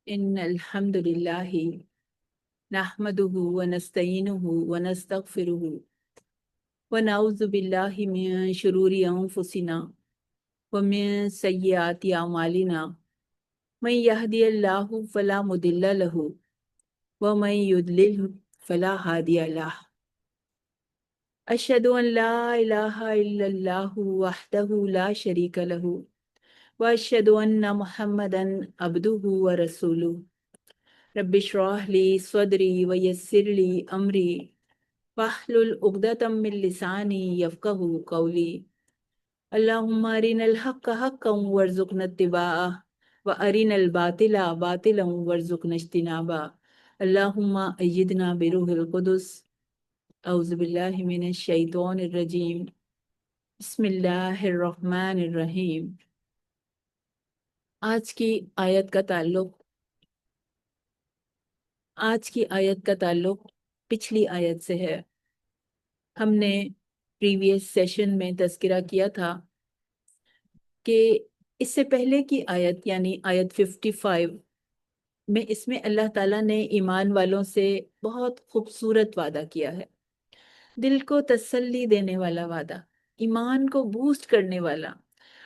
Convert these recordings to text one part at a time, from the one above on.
إن الحمد لله نحمده ونستعينه ونستغفره ونعوذ بالله من شرور أنفسنا ومن سيئات أعمالنا من يهدي الله فلا مضل له ومن يضلل فلا هادي له أشهد أن لا إله إلا الله وحده لا شريك له وأشهد أن محمدا عبده ورسوله رب اشرح لي صدري ويسر لي أمري واحلل عقدة من لساني يفقهوا قولي اللهم أرنا الحق حقا وارزقنا اتباعه وأرنا الباطل باطلا وارزقنا اجتنابه اللهم أيدنا بروح القدس أعوذ بالله من الشيطان الرجيم بسم الله الرحمن الرحیم۔ آج کی آیت کا تعلق پچھلی آیت سے ہے۔ ہم نے پریویس سیشن میں تذکرہ کیا تھا کہ اس سے پہلے کی آیت یعنی آیت 55 میں اس میں اللہ تعالیٰ نے ایمان والوں سے بہت خوبصورت وعدہ کیا ہے، دل کو تسلی دینے والا وعدہ، ایمان کو بوسٹ کرنے والا،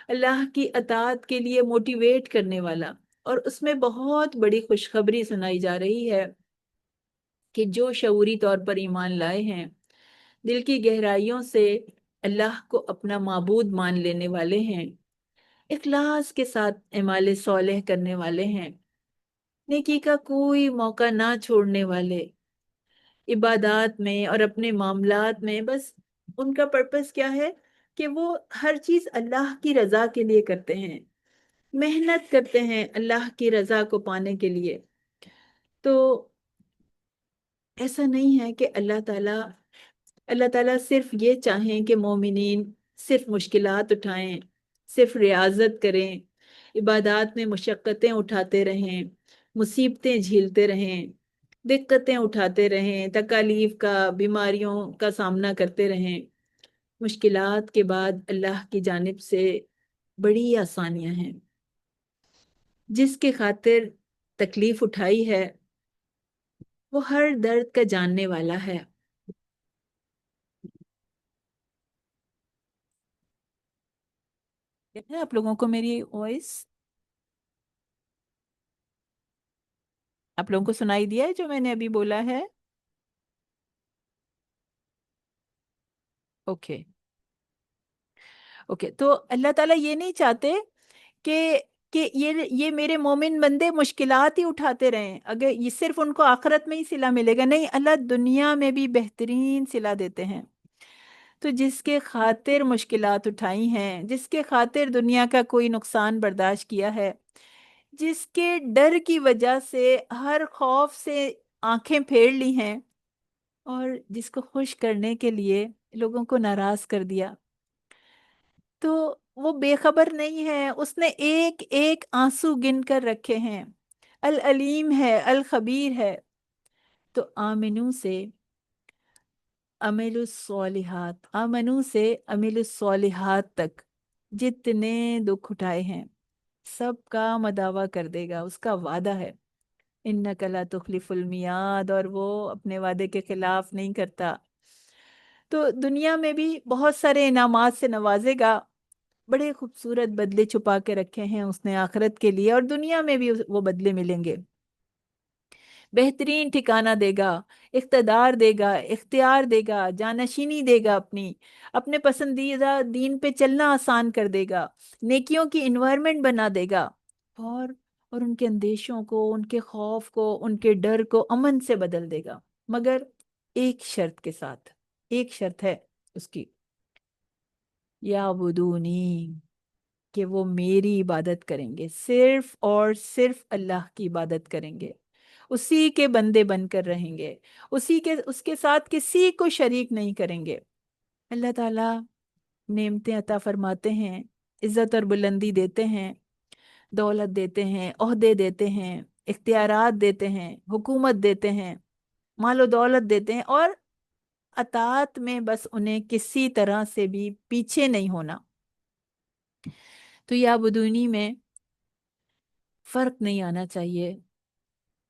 اللہ کی اطاعت کے لیے موٹیویٹ کرنے والا، اور اس میں بہت بڑی خوشخبری سنائی جا رہی ہے کہ جو شعوری طور پر ایمان لائے ہیں، دل کی گہرائیوں سے اللہ کو اپنا معبود مان لینے والے ہیں، اخلاص کے ساتھ اعمال صالح کرنے والے ہیں، نیکی کا کوئی موقع نہ چھوڑنے والے، عبادات میں اور اپنے معاملات میں بس ان کا پرپس کیا ہے کہ وہ ہر چیز اللہ کی رضا کے لیے کرتے ہیں، محنت کرتے ہیں اللہ کی رضا کو پانے کے لیے۔ تو ایسا نہیں ہے کہ اللہ تعالیٰ صرف یہ چاہیں کہ مومنین صرف مشکلات اٹھائیں، صرف ریاضت کریں، عبادات میں مشقتیں اٹھاتے رہیں، مصیبتیں جھیلتے رہیں، دقتیں اٹھاتے رہیں، تکالیف کا، بیماریوں کا سامنا کرتے رہیں۔ مشکلات کے بعد اللہ کی جانب سے بڑی آسانیاں ہیں۔ جس کے خاطر تکلیف اٹھائی ہے وہ ہر درد کا جاننے والا ہے۔ آپ لوگوں کو میری وائس، آپ لوگوں کو سنائی دیا ہے جو میں نے ابھی بولا ہے؟ اوکے اوکے، تو اللہ تعالیٰ یہ نہیں چاہتے کہ یہ میرے مومن بندے مشکلات ہی اٹھاتے رہیں، اگر یہ صرف ان کو آخرت میں ہی صلہ ملے گا، نہیں، اللہ دنیا میں بھی بہترین صلہ دیتے ہیں۔ تو جس کے خاطر مشکلات اٹھائی ہیں، جس کے خاطر دنیا کا کوئی نقصان برداشت کیا ہے، جس کے ڈر کی وجہ سے ہر خوف سے آنکھیں پھیر لی ہیں، اور جس کو خوش کرنے کے لیے لوگوں کو ناراض کر دیا، تو وہ بے خبر نہیں ہے، اس نے ایک ایک آنسو گن کر رکھے ہیں، العلیم ہے، الخبیر ہے۔ تو آمنو سے عمل الصالحات، آمنو سے عمل الصالحات تک جتنے دکھ اٹھائے ہیں سب کا مداوع کر دے گا، اس کا وعدہ ہے۔ انک لا تخلف المیعاد، اور وہ اپنے وعدے کے خلاف نہیں کرتا۔ تو دنیا میں بھی بہت سارے انعامات سے نوازے گا، بڑے خوبصورت بدلے چھپا کے رکھے ہیں اس نے آخرت کے لیے، اور دنیا میں بھی وہ بدلے ملیں گے۔ بہترین ٹھکانہ دے گا، اقتدار دے گا، اختیار دے گا، جانشینی دے گا، اپنے پسندیدہ دین پہ چلنا آسان کر دے گا، نیکیوں کی انوائرمنٹ بنا دے گا، اور ان کے اندیشوں کو، ان کے خوف کو، ان کے ڈر کو امن سے بدل دے گا، مگر ایک شرط کے ساتھ۔ ایک شرط ہے اس کی، یعبدونی، کہ وہ میری عبادت کریں گے، صرف اور صرف اللہ کی عبادت کریں گے، اسی کے بندے بن کر رہیں گے، اس کے ساتھ کسی کو شریک نہیں کریں گے۔ اللہ تعالیٰ نعمتیں عطا فرماتے ہیں، عزت اور بلندی دیتے ہیں، دولت دیتے ہیں، عہدے دیتے ہیں، اختیارات دیتے ہیں، حکومت دیتے ہیں، مال و دولت دیتے ہیں، اور اطاعت میں بس انہیں کسی طرح سے بھی پیچھے نہیں ہونا۔ تو یا بدونی میں فرق نہیں آنا چاہیے،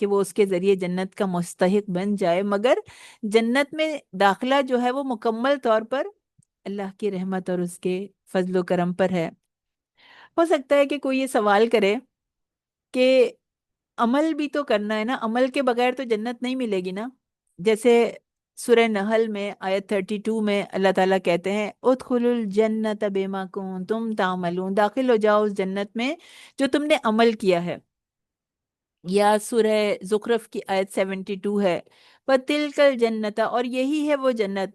کہ وہ اس کے ذریعے جنت کا مستحق بن جائے، مگر جنت میں داخلہ جو ہے وہ مکمل طور پر اللہ کی رحمت اور اس کے فضل و کرم پر ہے۔ ہو سکتا ہے کہ کوئی یہ سوال کرے کہ عمل بھی تو کرنا ہے نا، عمل کے بغیر تو جنت نہیں ملے گی نا۔ جیسے سورہ نحل میں آیت 32 میں اللہ تعالیٰ کہتے ہیں ادخلوا الجنت بما کنتم تعملون، داخل ہو جاؤ اس جنت میں جو تم نے عمل کیا ہے۔ یا سورہ زخرف کی آیت 72 ہے وَتِلْكَ الْجَنَّةَ، اور یہی ہے وہ جنت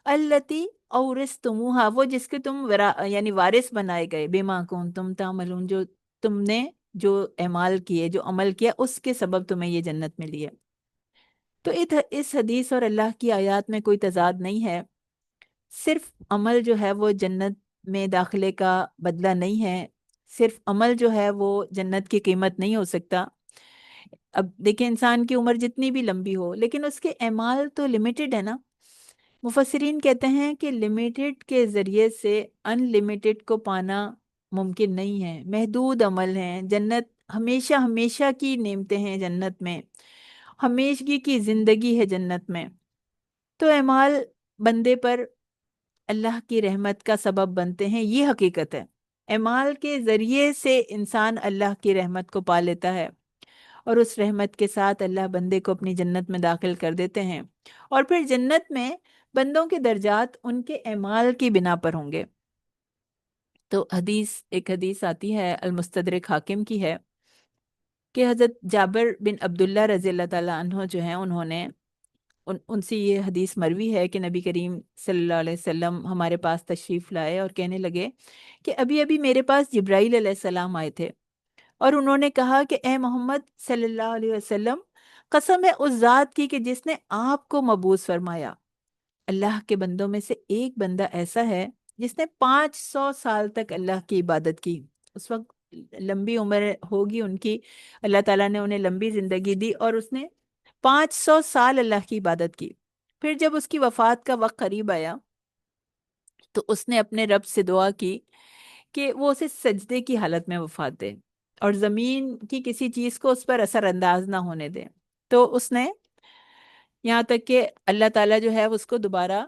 الَّتِي اورثتموها، وہ جس کے تم یعنی وارث بنائے گئے، بما کنتم تعملون، جو تم نے جو اعمال کیے، جو عمل کیا، اس کے سبب تمہیں یہ جنت ملی ہے۔ تو اس حدیث اور اللہ کی آیات میں کوئی تضاد نہیں ہے، صرف عمل جو ہے وہ جنت میں داخلے کا بدلہ نہیں ہے، صرف عمل جو ہے وہ جنت کی قیمت نہیں ہو سکتا۔ اب دیکھیں انسان کی عمر جتنی بھی لمبی ہو لیکن اس کے اعمال تو لمیٹڈ ہے نا۔ مفسرین کہتے ہیں کہ لمیٹڈ کے ذریعے سے ان لمیٹڈ کو پانا ممکن نہیں ہے، محدود عمل ہیں۔ جنت ہمیشہ ہمیشہ کی نعمتیں ہیں، جنت میں ہمیشگی کی زندگی ہے جنت میں۔ تو اعمال بندے پر اللہ کی رحمت کا سبب بنتے ہیں، یہ حقیقت ہے۔ اعمال کے ذریعے سے انسان اللہ کی رحمت کو پا لیتا ہے، اور اس رحمت کے ساتھ اللہ بندے کو اپنی جنت میں داخل کر دیتے ہیں، اور پھر جنت میں بندوں کے درجات ان کے اعمال کی بنا پر ہوں گے۔ تو ایک حدیث آتی ہے، المستدرک حاکم کی ہے، کہ حضرت جابر بن عبداللہ رضی اللہ تعالیٰ عنہ جو ہیں، انہوں نے ان سے یہ حدیث مروی ہے کہ نبی کریم صلی اللہ علیہ وسلم ہمارے پاس تشریف لائے اور کہنے لگے کہ ابھی ابھی میرے پاس جبرائیل علیہ السلام آئے تھے، اور انہوں نے کہا کہ اے محمد صلی اللہ علیہ وسلم، قسم ہے اس ذات کی کہ جس نے آپ کو مبعوث فرمایا، اللہ کے بندوں میں سے ایک بندہ ایسا ہے جس نے 500 سال تک اللہ کی عبادت کی۔ اس وقت لمبی عمر ہوگی ان کی، اللہ تعالیٰ نے انہیں لمبی زندگی دی، اور اس نے 500 سال اللہ کی عبادت کی۔ پھر جب اس کی وفات کا وقت قریب آیا تو اس نے اپنے رب سے دعا کی کہ وہ اسے سجدے کی حالت میں وفات دے، اور زمین کی کسی چیز کو اس پر اثر انداز نہ ہونے دے۔ تو اس نے یہاں تک کہ اللہ تعالیٰ جو ہے اس کو دوبارہ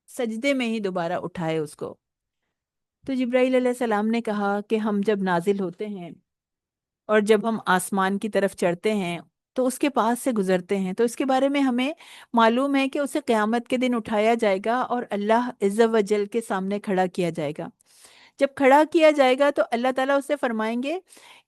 سجدے میں ہی دوبارہ اٹھائے اس کو۔ تو جبرائیل علیہ السلام نے کہا کہ ہم جب نازل ہوتے ہیں اور جب ہم آسمان کی طرف چڑھتے ہیں تو اس کے پاس سے گزرتے ہیں، تو اس کے بارے میں ہمیں معلوم ہے کہ اسے قیامت کے دن اٹھایا جائے گا اور اللہ عز و جل کے سامنے کھڑا کیا جائے گا۔ جب کھڑا کیا جائے گا تو اللہ تعالیٰ اسے فرمائیں گے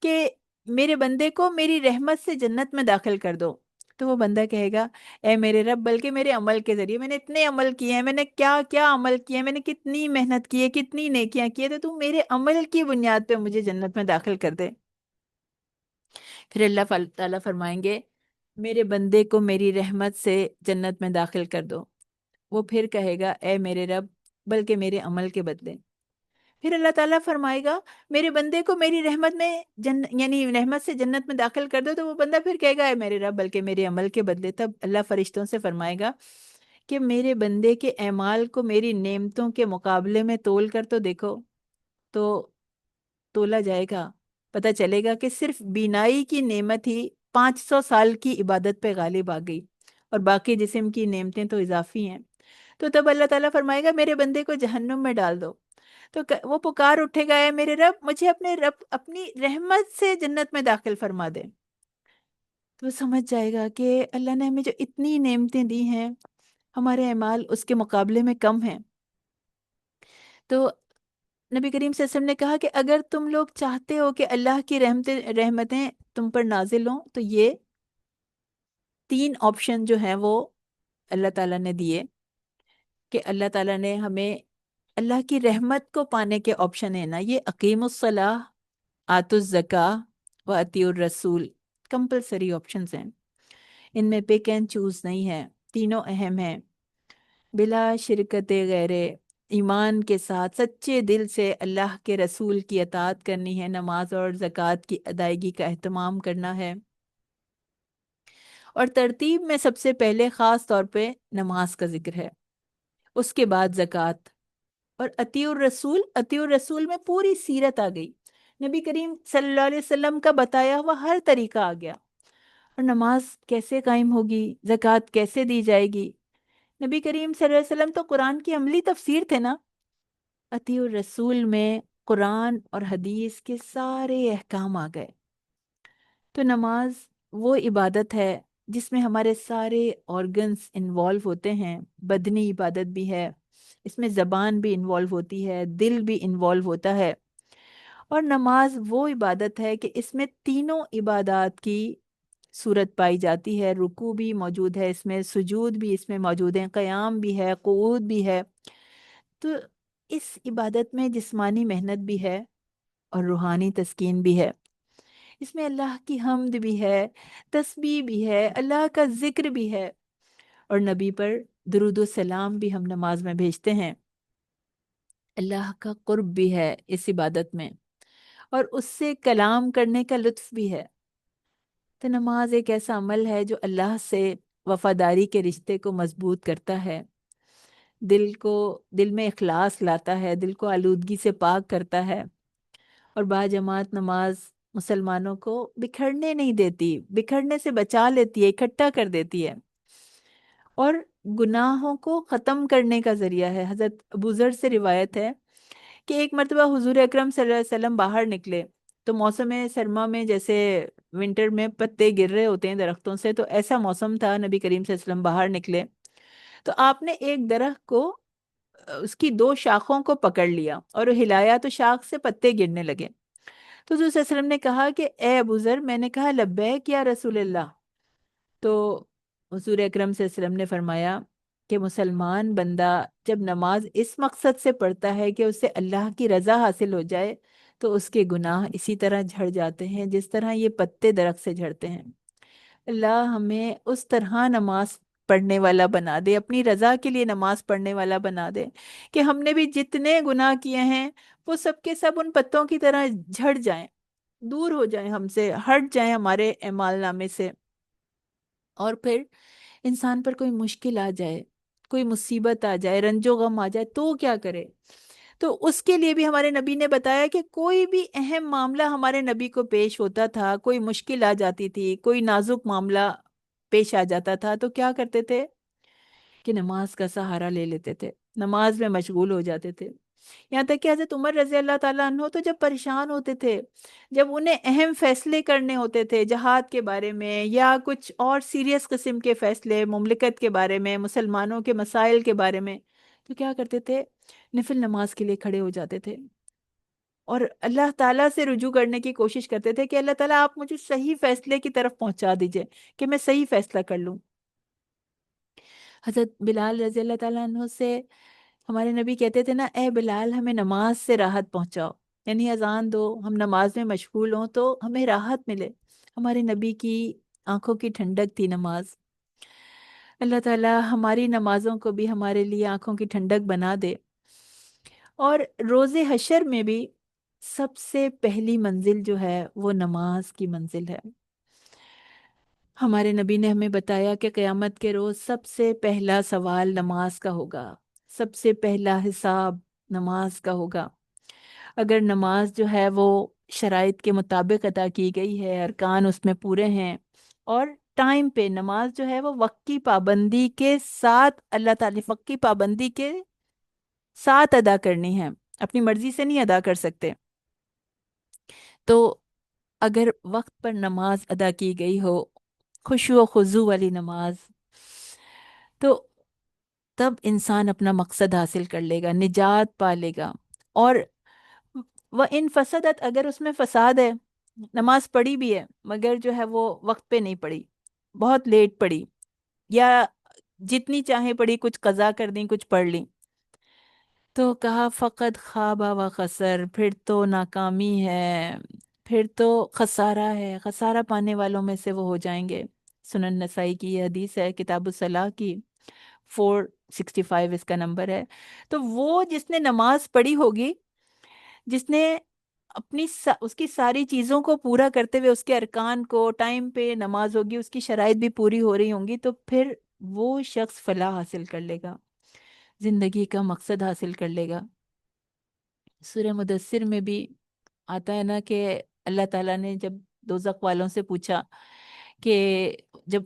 کہ میرے بندے کو میری رحمت سے جنت میں داخل کر دو۔ تو وہ بندہ کہے گا اے میرے رب، بلکہ میرے عمل کے ذریعے میں نے اتنے عمل کیے ہیں، میں نے کیا کیا عمل کیے ہیں، میں نے کتنی محنت کی ہے، کتنی نیکیاں کی ہے، تو میرے عمل کی بنیاد پہ مجھے جنت میں داخل کر دے۔ پھر اللہ تعالیٰ فرمائیں گے میرے بندے کو میری رحمت سے جنت میں داخل کر دو۔ وہ پھر کہے گا اے میرے رب، بلکہ میرے عمل کے بدلے۔ پھر اللہ تعالیٰ فرمائے گا میرے بندے کو میری رحمت میں یعنی رحمت سے جنت میں داخل کر دو، تو وہ بندہ پھر کہے گا اے میرے رب، بلکہ میرے عمل کے بدلے۔ تب اللہ فرشتوں سے فرمائے گا کہ میرے بندے کے اعمال کو میری نعمتوں کے مقابلے میں تول کر تو دیکھو۔ تو تولا جائے گا، پتہ چلے گا کہ صرف بینائی کی نعمت ہی 500 سال کی عبادت پہ غالب آ گئی، اور باقی جسم کی نعمتیں تو اضافی ہیں۔ تو تب اللہ تعالیٰ فرمائے گا میرے بندے کو جہنم میں ڈال دو۔ تو وہ پکار اٹھے گا اے میرے رب، مجھے اپنے رب اپنی رحمت سے جنت میں داخل فرما دے۔ تو وہ سمجھ جائے گا کہ اللہ نے ہمیں جو اتنی نعمتیں دی ہیں، ہمارے اعمال اس کے مقابلے میں کم ہیں۔ تو نبی کریم صلی اللہ علیہ وسلم نے کہا کہ اگر تم لوگ چاہتے ہو کہ اللہ کی رحمتیں تم پر نازل ہوں، تو یہ 3 آپشن جو ہیں وہ اللہ تعالیٰ نے دیے، کہ اللہ تعالیٰ نے ہمیں اللہ کی رحمت کو پانے کے آپشن ہے نا، یہ اقیم الصلاح، آتوا الزکاۃ و اطیعوا الرسول، کمپلسری آپشنز ہیں، ان میں پک اینڈ چوز نہیں ہے، تینوں اہم ہیں۔ بلا شرکت غیر، ایمان کے ساتھ سچے دل سے اللہ کے رسول کی اطاعت کرنی ہے، نماز اور زکوٰۃ کی ادائیگی کا اہتمام کرنا ہے، اور ترتیب میں سب سے پہلے خاص طور پہ نماز کا ذکر ہے، اس کے بعد زکوٰۃ، اور اطیع الرسول میں پوری سیرت آ گئی، نبی کریم صلی اللہ علیہ وسلم کا بتایا ہوا ہر طریقہ آ گیا، اور نماز کیسے قائم ہوگی، زکوٰۃ کیسے دی جائے گی؟ نبی کریم صلی اللہ علیہ وسلم تو قرآن کی عملی تفسیر تھے نا۔ اطیع الرسول میں قرآن اور حدیث کے سارے احکام آ گئے۔ تو نماز وہ عبادت ہے جس میں ہمارے سارے آرگنز انوالو ہوتے ہیں، بدنی عبادت بھی ہے، اس میں زبان بھی انوالو ہوتی ہے، دل بھی انوالو ہوتا ہے۔ اور نماز وہ عبادت ہے کہ اس میں تینوں عبادات کی صورت پائی جاتی ہے، رکوع بھی موجود ہے، اس میں سجود بھی اس میں موجود ہے، قیام بھی ہے، قعود بھی ہے۔ تو اس عبادت میں جسمانی محنت بھی ہے اور روحانی تسکین بھی ہے، اس میں اللہ کی حمد بھی ہے، تسبیح بھی ہے، اللہ کا ذکر بھی ہے، اور نبی پر درود و سلام بھی ہم نماز میں بھیجتے ہیں۔ اللہ کا قرب بھی ہے اس عبادت میں، اور اس سے کلام کرنے کا لطف بھی ہے۔ تو نماز ایک ایسا عمل ہے جو اللہ سے وفاداری کے رشتے کو مضبوط کرتا ہے، دل میں اخلاص لاتا ہے، دل کو آلودگی سے پاک کرتا ہے، اور باجماعت نماز مسلمانوں کو بکھرنے نہیں دیتی، بکھرنے سے بچا لیتی ہے، اکٹھا کر دیتی ہے، اور گناہوں کو ختم کرنے کا ذریعہ ہے۔ حضرت ابو ذر سے روایت ہے کہ ایک مرتبہ حضور اکرم صلی اللہ علیہ وسلم باہر نکلے، تو موسم سرما میں جیسے ونٹر میں پتے گر رہے ہوتے ہیں درختوں سے، تو ایسا موسم تھا، نبی کریم صلی اللہ علیہ وسلم باہر نکلے تو آپ نے ایک درخت کو، اس کی دو شاخوں کو پکڑ لیا اور ہلایا تو شاخ سے پتے گرنے لگے۔ تو حضور صلی اللہ علیہ وسلم نے کہا کہ اے ابو ذر، میں نے کہا لبیک یا رسول اللہ، تو حضور اکرم صلی اللہ علیہ وسلم نے فرمایا کہ مسلمان بندہ جب نماز اس مقصد سے پڑھتا ہے کہ اسے اللہ کی رضا حاصل ہو جائے، تو اس کے گناہ اسی طرح جھڑ جاتے ہیں جس طرح یہ پتے درخت سے جھڑتے ہیں۔ اللہ ہمیں اس طرح نماز پڑھنے والا بنا دے، اپنی رضا کے لیے نماز پڑھنے والا بنا دے کہ ہم نے بھی جتنے گناہ کیے ہیں وہ سب کے سب ان پتوں کی طرح جھڑ جائیں، دور ہو جائیں، ہم سے ہٹ جائیں ہمارے اعمال نامے سے۔ اور پھر انسان پر کوئی مشکل آ جائے، کوئی مصیبت آ جائے، رنج و غم آ جائے تو کیا کرے؟ تو اس کے لیے بھی ہمارے نبی نے بتایا کہ کوئی بھی اہم معاملہ ہمارے نبی کو پیش ہوتا تھا، کوئی مشکل آ جاتی تھی، کوئی نازک معاملہ پیش آ جاتا تھا، تو کیا کرتے تھے کہ نماز کا سہارا لے لیتے تھے، نماز میں مشغول ہو جاتے تھے۔ یہاں تک کہ حضرت عمر رضی اللہ تعالیٰ عنہ تو جب پریشان ہوتے تھے، جب انہیں اہم فیصلے کرنے ہوتے تھے جہاد کے بارے میں یا کچھ اور سیریس قسم کے فیصلے مملکت کے بارے میں، مسلمانوں کے مسائل کے بارے میں، تو کیا کرتے تھے؟ نفل نماز کے لیے کھڑے ہو جاتے تھے اور اللہ تعالیٰ سے رجوع کرنے کی کوشش کرتے تھے کہ اللہ تعالیٰ آپ مجھے صحیح فیصلے کی طرف پہنچا دیجئے کہ میں صحیح فیصلہ کر لوں۔ حضرت بلال رضی اللہ تعالیٰ عنہ سے ہمارے نبی کہتے تھے نا، اے بلال ہمیں نماز سے راحت پہنچاؤ، یعنی اذان دو، ہم نماز میں مشغول ہوں تو ہمیں راحت ملے۔ ہمارے نبی کی آنکھوں کی ٹھنڈک تھی نماز۔ اللہ تعالیٰ ہماری نمازوں کو بھی ہمارے لیے آنکھوں کی ٹھنڈک بنا دے۔ اور روز حشر میں بھی سب سے پہلی منزل جو ہے وہ نماز کی منزل ہے۔ ہمارے نبی نے ہمیں بتایا کہ قیامت کے روز سب سے پہلا سوال نماز کا ہوگا، سب سے پہلا حساب نماز کا ہوگا۔ اگر نماز جو ہے وہ شرائط کے مطابق ادا کی گئی ہے، ارکان اس میں پورے ہیں، اور ٹائم پہ نماز جو ہے وہ وقت کی پابندی کے ساتھ، اللہ تعالی وقت کی پابندی کے ساتھ ادا کرنی ہے، اپنی مرضی سے نہیں ادا کر سکتے۔ تو اگر وقت پر نماز ادا کی گئی ہو، خشوع و خضوع والی نماز، تو تب انسان اپنا مقصد حاصل کر لے گا، نجات پا لے گا۔ اور وہ ان فسدت، اگر اس میں فساد ہے، نماز پڑھی بھی ہے مگر جو ہے وہ وقت پہ نہیں پڑھی، بہت لیٹ پڑھی، یا جتنی چاہیں پڑھی، کچھ قضا کر دیں، کچھ پڑھ لیں، تو کہا فقط خواب و خسر، پھر تو ناکامی ہے، پھر تو خسارہ ہے، خسارہ پانے والوں میں سے وہ ہو جائیں گے۔ سنن نسائی کی یہ حدیث ہے، کتاب الصلاح کی 465 اس کا نمبر ہے۔ تو وہ جس نے نماز پڑھی ہوگی، جس نے اس کی ساری چیزوں کو پورا کرتے ہوئے، اس کے ارکان کو ٹائم پہ نماز ہوگی، اس کی شرائط بھی پوری ہو رہی ہوں گی، تو پھر وہ شخص فلاح حاصل کر لے گا، زندگی کا مقصد حاصل کر لے گا۔ سورہ مدثر میں بھی آتا ہے نا کہ اللہ تعالیٰ نے جب دوزخ والوں سے پوچھا کہ جب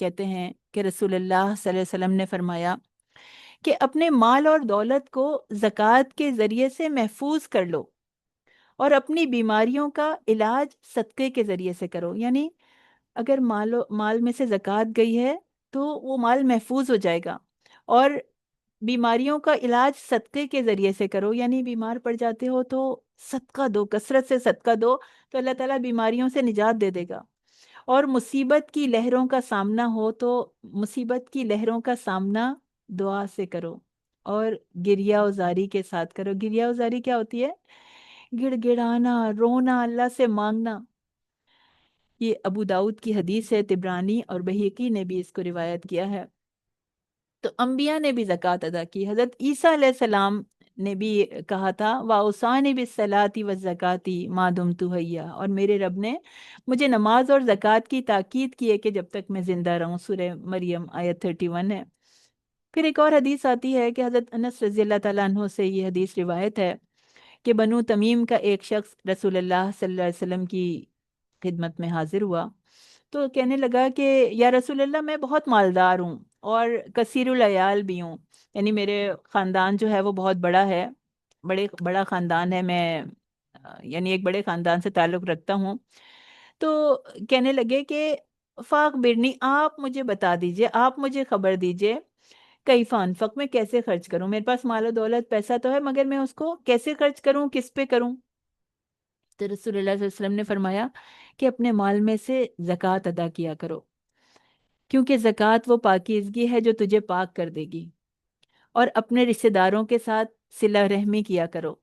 کہتے ہیں کہ رسول اللہ صلی اللہ علیہ وسلم نے فرمایا کہ اپنے مال اور دولت کو زکوٰۃ کے ذریعے سے محفوظ کر لو، اور اپنی بیماریوں کا علاج صدقے کے ذریعے سے کرو۔ یعنی اگر مال میں سے زکوٰۃ گئی ہے تو وہ مال محفوظ ہو جائے گا، اور بیماریوں کا علاج صدقے کے ذریعے سے کرو، یعنی بیمار پڑ جاتے ہو تو صدقہ دو، کثرت سے صدقہ دو، تو اللہ تعالیٰ بیماریوں سے نجات دے دے گا۔ اور مصیبت کی لہروں کا سامنا ہو تو مصیبت کی لہروں کا سامنا دعا سے کرو، اور گریہ وزاری کے ساتھ کرو۔ گریہ وزاری کیا ہوتی ہے؟ گڑ گڑانا، رونا، اللہ سے مانگنا۔ یہ ابو داؤد کی حدیث ہے، طبرانی اور بہقی نے بھی اس کو روایت کیا ہے۔ تو انبیاء نے بھی زکوٰۃ ادا کی۔ حضرت عیسیٰ علیہ السلام نے بھی کہا تھا وَأَوْصَانِي بِالصَّلَاةِ وَالزَّكَاةِ مَا دُمْتُ حَيًّا، اور میرے رب نے مجھے نماز اور زکوٰۃ کی تاکید کی ہے کہ جب تک میں زندہ رہوں۔ سورہ مریم آیت 31 ہے۔ پھر ایک اور حدیث آتی ہے کہ حضرت انس رضی اللہ تعالیٰ عنہ سے یہ حدیث روایت ہے کہ بنو تمیم کا ایک شخص رسول اللہ صلی اللہ علیہ وسلم کی خدمت میں حاضر ہوا، تو کہنے لگا کہ یا رسول اللہ، میں بہت مالدار ہوں اور کثیر العیال بھی ہوں، یعنی میرے خاندان جو ہے وہ بہت بڑا ہے، بڑا خاندان ہے، میں یعنی ایک بڑے خاندان سے تعلق رکھتا ہوں۔ تو کہنے لگے کہ فاق برنی، آپ مجھے بتا دیجئے، آپ مجھے خبر دیجئے، کیف انفق، میں کیسے خرچ کروں؟ میرے پاس مال و دولت پیسہ تو ہے، مگر میں اس کو کیسے خرچ کروں، کس پہ کروں؟ تو رسول اللہ صلی اللہ علیہ وسلم نے فرمایا کہ اپنے مال میں سے زکوٰۃ ادا کیا کرو، کیونکہ زکوٰۃ وہ پاکیزگی ہے جو تجھے پاک کر دے گی۔ اور اپنے رشتہ داروں کے ساتھ صلہ رحمی کیا کرو،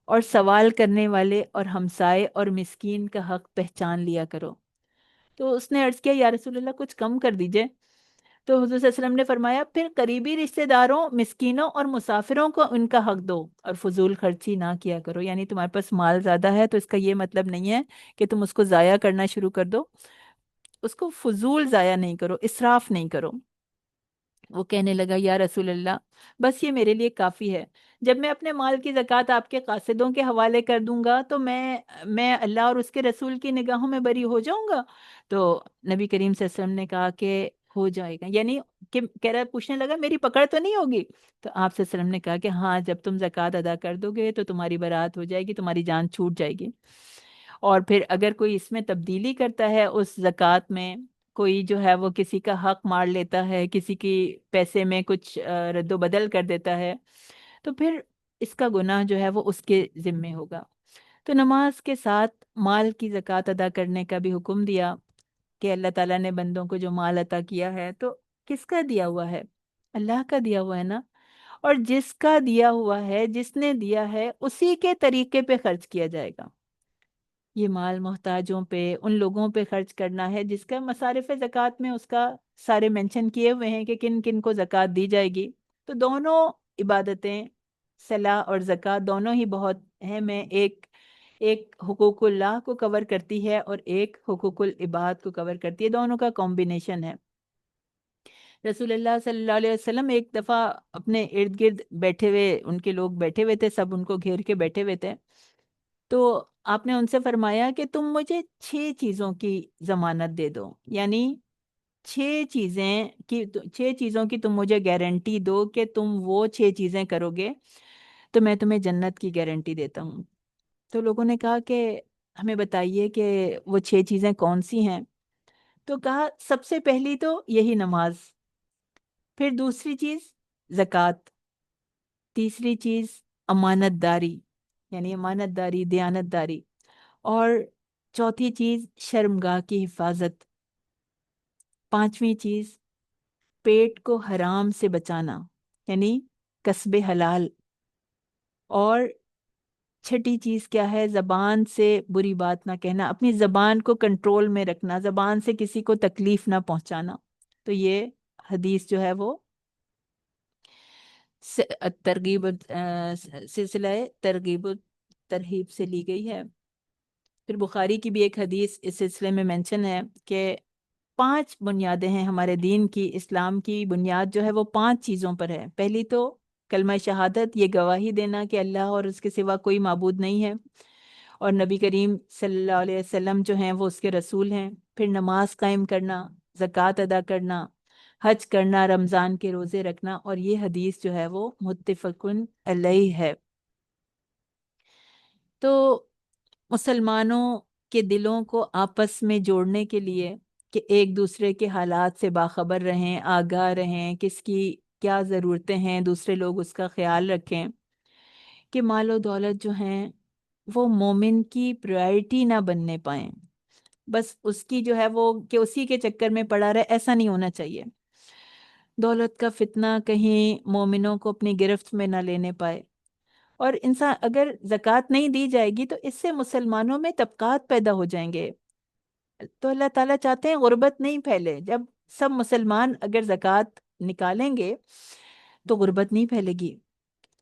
اور سوال کرنے والے اور ہمسائے اور مسکین کا حق پہچان لیا کرو۔ تو اس نے عرض کیا یا رسول اللہ، کچھ کم کر دیجئے۔ تو حضور صلی اللہ علیہ وسلم نے فرمایا پھر قریبی رشتہ داروں، مسکینوں اور مسافروں کو ان کا حق دو، اور فضول خرچی نہ کیا کرو۔ یعنی تمہارے پاس مال زیادہ ہے تو اس کا یہ مطلب نہیں ہے کہ تم اس کو ضائع کرنا شروع کر دو، اس کو فضول ضائع نہیں کرو، اسراف نہیں کرو۔ وہ کہنے لگا یا رسول اللہ، بس یہ میرے لیے کافی ہے، جب میں اپنے مال کی زکوٰۃ آپ کے قاصدوں کے حوالے کر دوں گا تو میں اللہ اور اس کے رسول کی نگاہوں میں بری ہو جاؤں گا؟ تو نبی کریم صلی اللہ علیہ وسلم نے کہا کہ ہو جائے گا، یعنی کہ کہہ رہا پوچھنے لگا میری پکڑ تو نہیں ہوگی؟ تو آپ صلی اللہ علیہ وسلم نے کہا کہ ہاں، جب تم زکوٰۃ ادا کر دو گے تو تمہاری برات ہو جائے گی، تمہاری جان چھوٹ جائے گی۔ اور پھر اگر کوئی اس میں تبدیلی کرتا ہے، اس زکوٰۃ میں کوئی جو ہے وہ کسی کا حق مار لیتا ہے، کسی کی پیسے میں کچھ رد و بدل کر دیتا ہے، تو پھر اس کا گناہ جو ہے وہ اس کے ذمے ہوگا۔ تو نماز کے ساتھ مال کی زکوٰۃ ادا کرنے کا بھی حکم دیا کہ اللہ تعالیٰ نے بندوں کو جو مال عطا کیا ہے تو کس کا دیا ہوا ہے؟ اللہ کا دیا ہوا ہے نا، اور جس کا دیا ہوا ہے، جس نے دیا ہے، اسی کے طریقے پہ خرچ کیا جائے گا۔ یہ مال محتاجوں پہ، ان لوگوں پہ خرچ کرنا ہے جس کا مصارف زکوٰۃ میں اس کا سارے مینشن کیے ہوئے ہیں کہ کن کن کو زکوٰۃ دی جائے گی۔ تو دونوں عبادتیں، صلاح اور زکوٰۃ، دونوں ہی بہت اہم ہیں۔ ایک حقوق اللہ کو کور کرتی ہے اور ایک حقوق العباد کو کور کرتی ہے، دونوں کا کمبینیشن ہے۔ رسول اللہ صلی اللہ علیہ وسلم ایک دفعہ اپنے ارد گرد بیٹھے ہوئے، ان کے لوگ بیٹھے ہوئے تھے، سب ان کو گھیر کے بیٹھے ہوئے تھے، تو آپ نے ان سے فرمایا کہ تم مجھے 6 چیزوں کی ضمانت دے دو، یعنی 6 چیزوں کی تم مجھے گارنٹی دو کہ تم وہ 6 چیزیں کرو گے تو میں تمہیں جنت کی گارنٹی دیتا ہوں۔ تو لوگوں نے کہا کہ ہمیں بتائیے کہ وہ 6 چیزیں کون سی ہیں؟ تو کہا سب سے پہلی تو یہی نماز، پھر دوسری چیز زکوٰۃ، تیسری چیز امانت داری، یعنی امانت داری، دیانت داری، اور چوتھی چیز شرمگاہ کی حفاظت، پانچویں چیز پیٹ کو حرام سے بچانا، یعنی کسب حلال، اور چھٹی چیز کیا ہے؟ زبان سے بری بات نہ کہنا، اپنی زبان کو کنٹرول میں رکھنا، زبان سے کسی کو تکلیف نہ پہنچانا۔ تو یہ حدیث جو ہے وہ ترغیب سلسلہ ترغیب و ترہیب سے لی گئی ہے۔ پھر بخاری کی بھی ایک حدیث اس سلسلے میں مینشن ہے کہ 5 بنیادیں ہیں ہمارے دین کی، اسلام کی بنیاد جو ہے وہ 5 چیزوں پر ہے۔ پہلی تو کلمہ شہادت، یہ گواہی دینا کہ اللہ اور اس کے سوا کوئی معبود نہیں ہے، اور نبی کریم صلی اللہ علیہ وسلم جو ہیں وہ اس کے رسول ہیں۔ پھر نماز قائم کرنا، زکوٰۃ ادا کرنا، حج کرنا، رمضان کے روزے رکھنا، اور یہ حدیث جو ہے وہ متفقن علیہ ہے۔ تو مسلمانوں کے دلوں کو آپس میں جوڑنے کے لیے کہ ایک دوسرے کے حالات سے باخبر رہیں، آگاہ رہیں، کس کی کیا ضرورتیں ہیں، دوسرے لوگ اس کا خیال رکھیں، کہ مال و دولت جو ہیں وہ مومن کی پرائرٹی نہ بننے پائیں، بس اس کی جو ہے وہ کہ اسی کے چکر میں پڑا رہے، ایسا نہیں ہونا چاہیے۔ دولت کا فتنہ کہیں مومنوں کو اپنی گرفت میں نہ لینے پائے، اور انسان اگر زکوٰۃ نہیں دی جائے گی تو اس سے مسلمانوں میں طبقات پیدا ہو جائیں گے۔ تو اللہ تعالیٰ چاہتے ہیں غربت نہیں پھیلے، جب سب مسلمان اگر زکوٰۃ نکالیں گے تو غربت نہیں پھیلے گی۔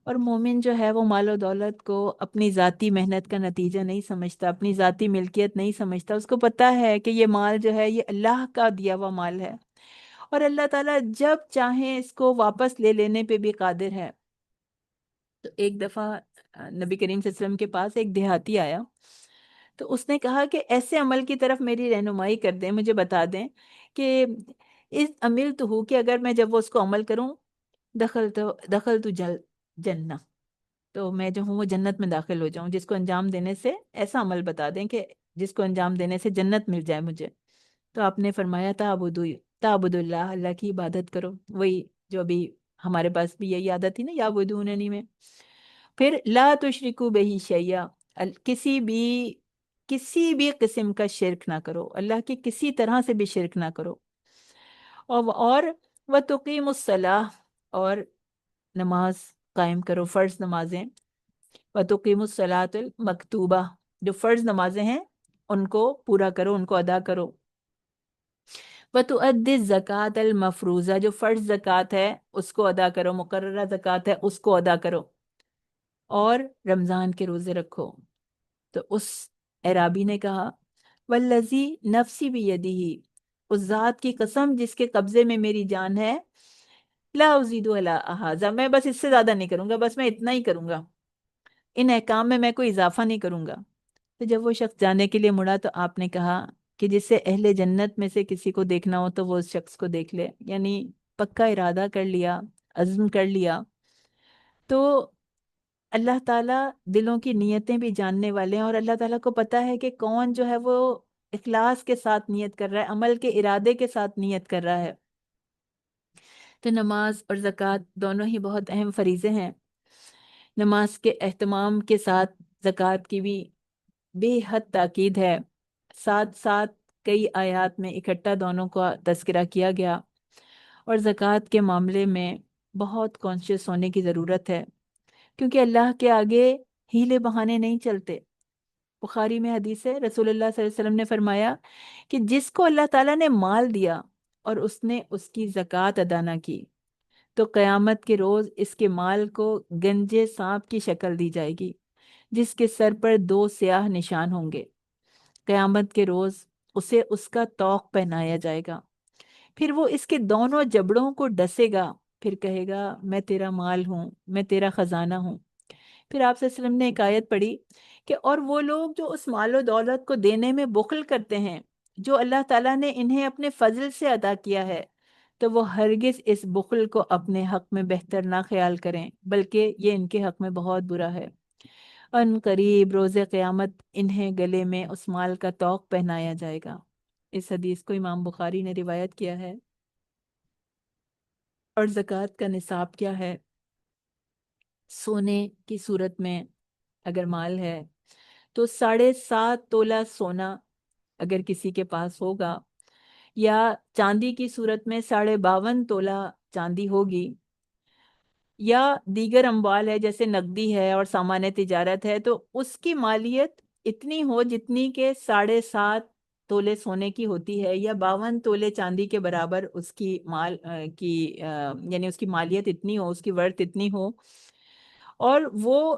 اور مومن جو ہے وہ مال و دولت کو اپنی ذاتی محنت کا نتیجہ نہیں سمجھتا، اپنی ذاتی ملکیت نہیں سمجھتا، اس کو پتہ ہے کہ یہ مال جو ہے یہ اللہ کا دیا ہوا مال ہے، اور اللہ تعالیٰ جب چاہیں اس کو واپس لے لینے پہ بھی قادر ہے۔ تو ایک دفعہ نبی کریم صلی اللہ علیہ وسلم کے پاس ایک دیہاتی آیا، تو اس نے کہا کہ ایسے عمل کی طرف میری رہنمائی کر دیں، مجھے بتا دیں کہ اس عمل تو ہو کہ اگر میں جب وہ اس کو عمل کروں دخل تو جنہ، تو میں جو ہوں وہ جنت میں داخل ہو جاؤں، جس کو انجام دینے سے ایسا عمل بتا دیں کہ جس کو انجام دینے سے جنت مل جائے مجھے۔ تو آپ نے فرمایا تعبد اللہ، اللہ کی عبادت کرو، وہی جو ابھی ہمارے پاس بھی یہی عادت تھی نا، یعبدوننی میں۔ پھر لا تشرکو بہی شیئا، کسی بھی قسم کا شرک نہ کرو، اللہ کی کسی طرح سے بھی شرک نہ کرو، اور وتقیم الصلاۃ، اور نماز قائم کرو، فرض نمازیں، وتقیم الصلاۃ المکتوبہ، جو فرض نمازیں ہیں ان کو پورا کرو، ان کو ادا کرو، وتؤدی الزکوٰۃ المفروضہ، جو فرض زکوٰۃ ہے اس کو ادا کرو، مقررہ زکوٰۃ ہے اس کو ادا کرو، اور رمضان کے روزے رکھو۔ تو اس اعرابی نے کہا والذی نفسی بیدہ، اس ذات کی قسم جس کے قبضے میں میری جان ہے، لا ازید علی ھذا، میں بس اس سے زیادہ نہیں کروں گا، بس میں اتنا ہی کروں گا، ان احکام میں کوئی اضافہ نہیں کروں گا۔ تو جب وہ شخص جانے کے لیے مڑا تو آپ نے کہا کہ جس سے اہل جنت میں سے کسی کو دیکھنا ہو تو وہ اس شخص کو دیکھ لے، یعنی پکا ارادہ کر لیا، عزم کر لیا۔ تو اللہ تعالیٰ دلوں کی نیتیں بھی جاننے والے ہیں، اور اللہ تعالیٰ کو پتہ ہے کہ کون جو ہے وہ اخلاص کے ساتھ نیت کر رہا ہے، عمل کے ارادے کے ساتھ نیت کر رہا ہے۔ تو نماز اور زکوٰۃ دونوں ہی بہت اہم فریضے ہیں۔ نماز کے اہتمام کے ساتھ زکوٰۃ کی بھی بے حد تاکید ہے، ساتھ ساتھ کئی آیات میں اکٹھا دونوں کا تذکرہ کیا گیا، اور زکوٰۃ کے معاملے میں بہت کانشیس ہونے کی ضرورت ہے، کیونکہ اللہ کے آگے ہیلے بہانے نہیں چلتے۔ بخاری میں حدیث ہے، رسول اللہ صلی اللہ علیہ وسلم نے فرمایا کہ جس کو اللہ تعالیٰ نے مال دیا اور اس نے اس کی زکوٰۃ ادا نہ کی، تو قیامت کے روز اس کے مال کو گنجے سانپ کی شکل دی جائے گی، جس کے سر پر 2 سیاہ نشان ہوں گے۔ قیامت کے روز اسے اس کا طوق پہنایا جائے گا، پھر وہ اس کے دونوں جبڑوں کو ڈسے گا، پھر کہے گا میں تیرا مال ہوں، میں تیرا خزانہ ہوں۔ پھر آپ صلی اللہ علیہ وسلم نے ایک آیت پڑھی کہ اور وہ لوگ جو اس مال و دولت کو دینے میں بخل کرتے ہیں، جو اللہ تعالیٰ نے انہیں اپنے فضل سے عطا کیا ہے، تو وہ ہرگز اس بخل کو اپنے حق میں بہتر نہ خیال کریں، بلکہ یہ ان کے حق میں بہت برا ہے۔ ان قریب روز قیامت انہیں گلے میں اس مال کا طوق پہنایا جائے گا۔ اس حدیث کو امام بخاری نے روایت کیا ہے۔ اور زکوٰۃ کا نصاب کیا ہے؟ سونے کی صورت میں اگر مال ہے تو 7.5 تولہ سونا اگر کسی کے پاس ہوگا، یا چاندی کی صورت میں 52.5 تولہ چاندی ہوگی، یا دیگر اموال ہے جیسے نقدی ہے اور سامان تجارت ہے، تو اس کی مالیت اتنی ہو جتنی کہ 7.5 تولے سونے کی ہوتی ہے، یا 52 تولے چاندی کے برابر اس کی یعنی اس کی مالیت اتنی ہو، اس کی ورث اتنی ہو، اور وہ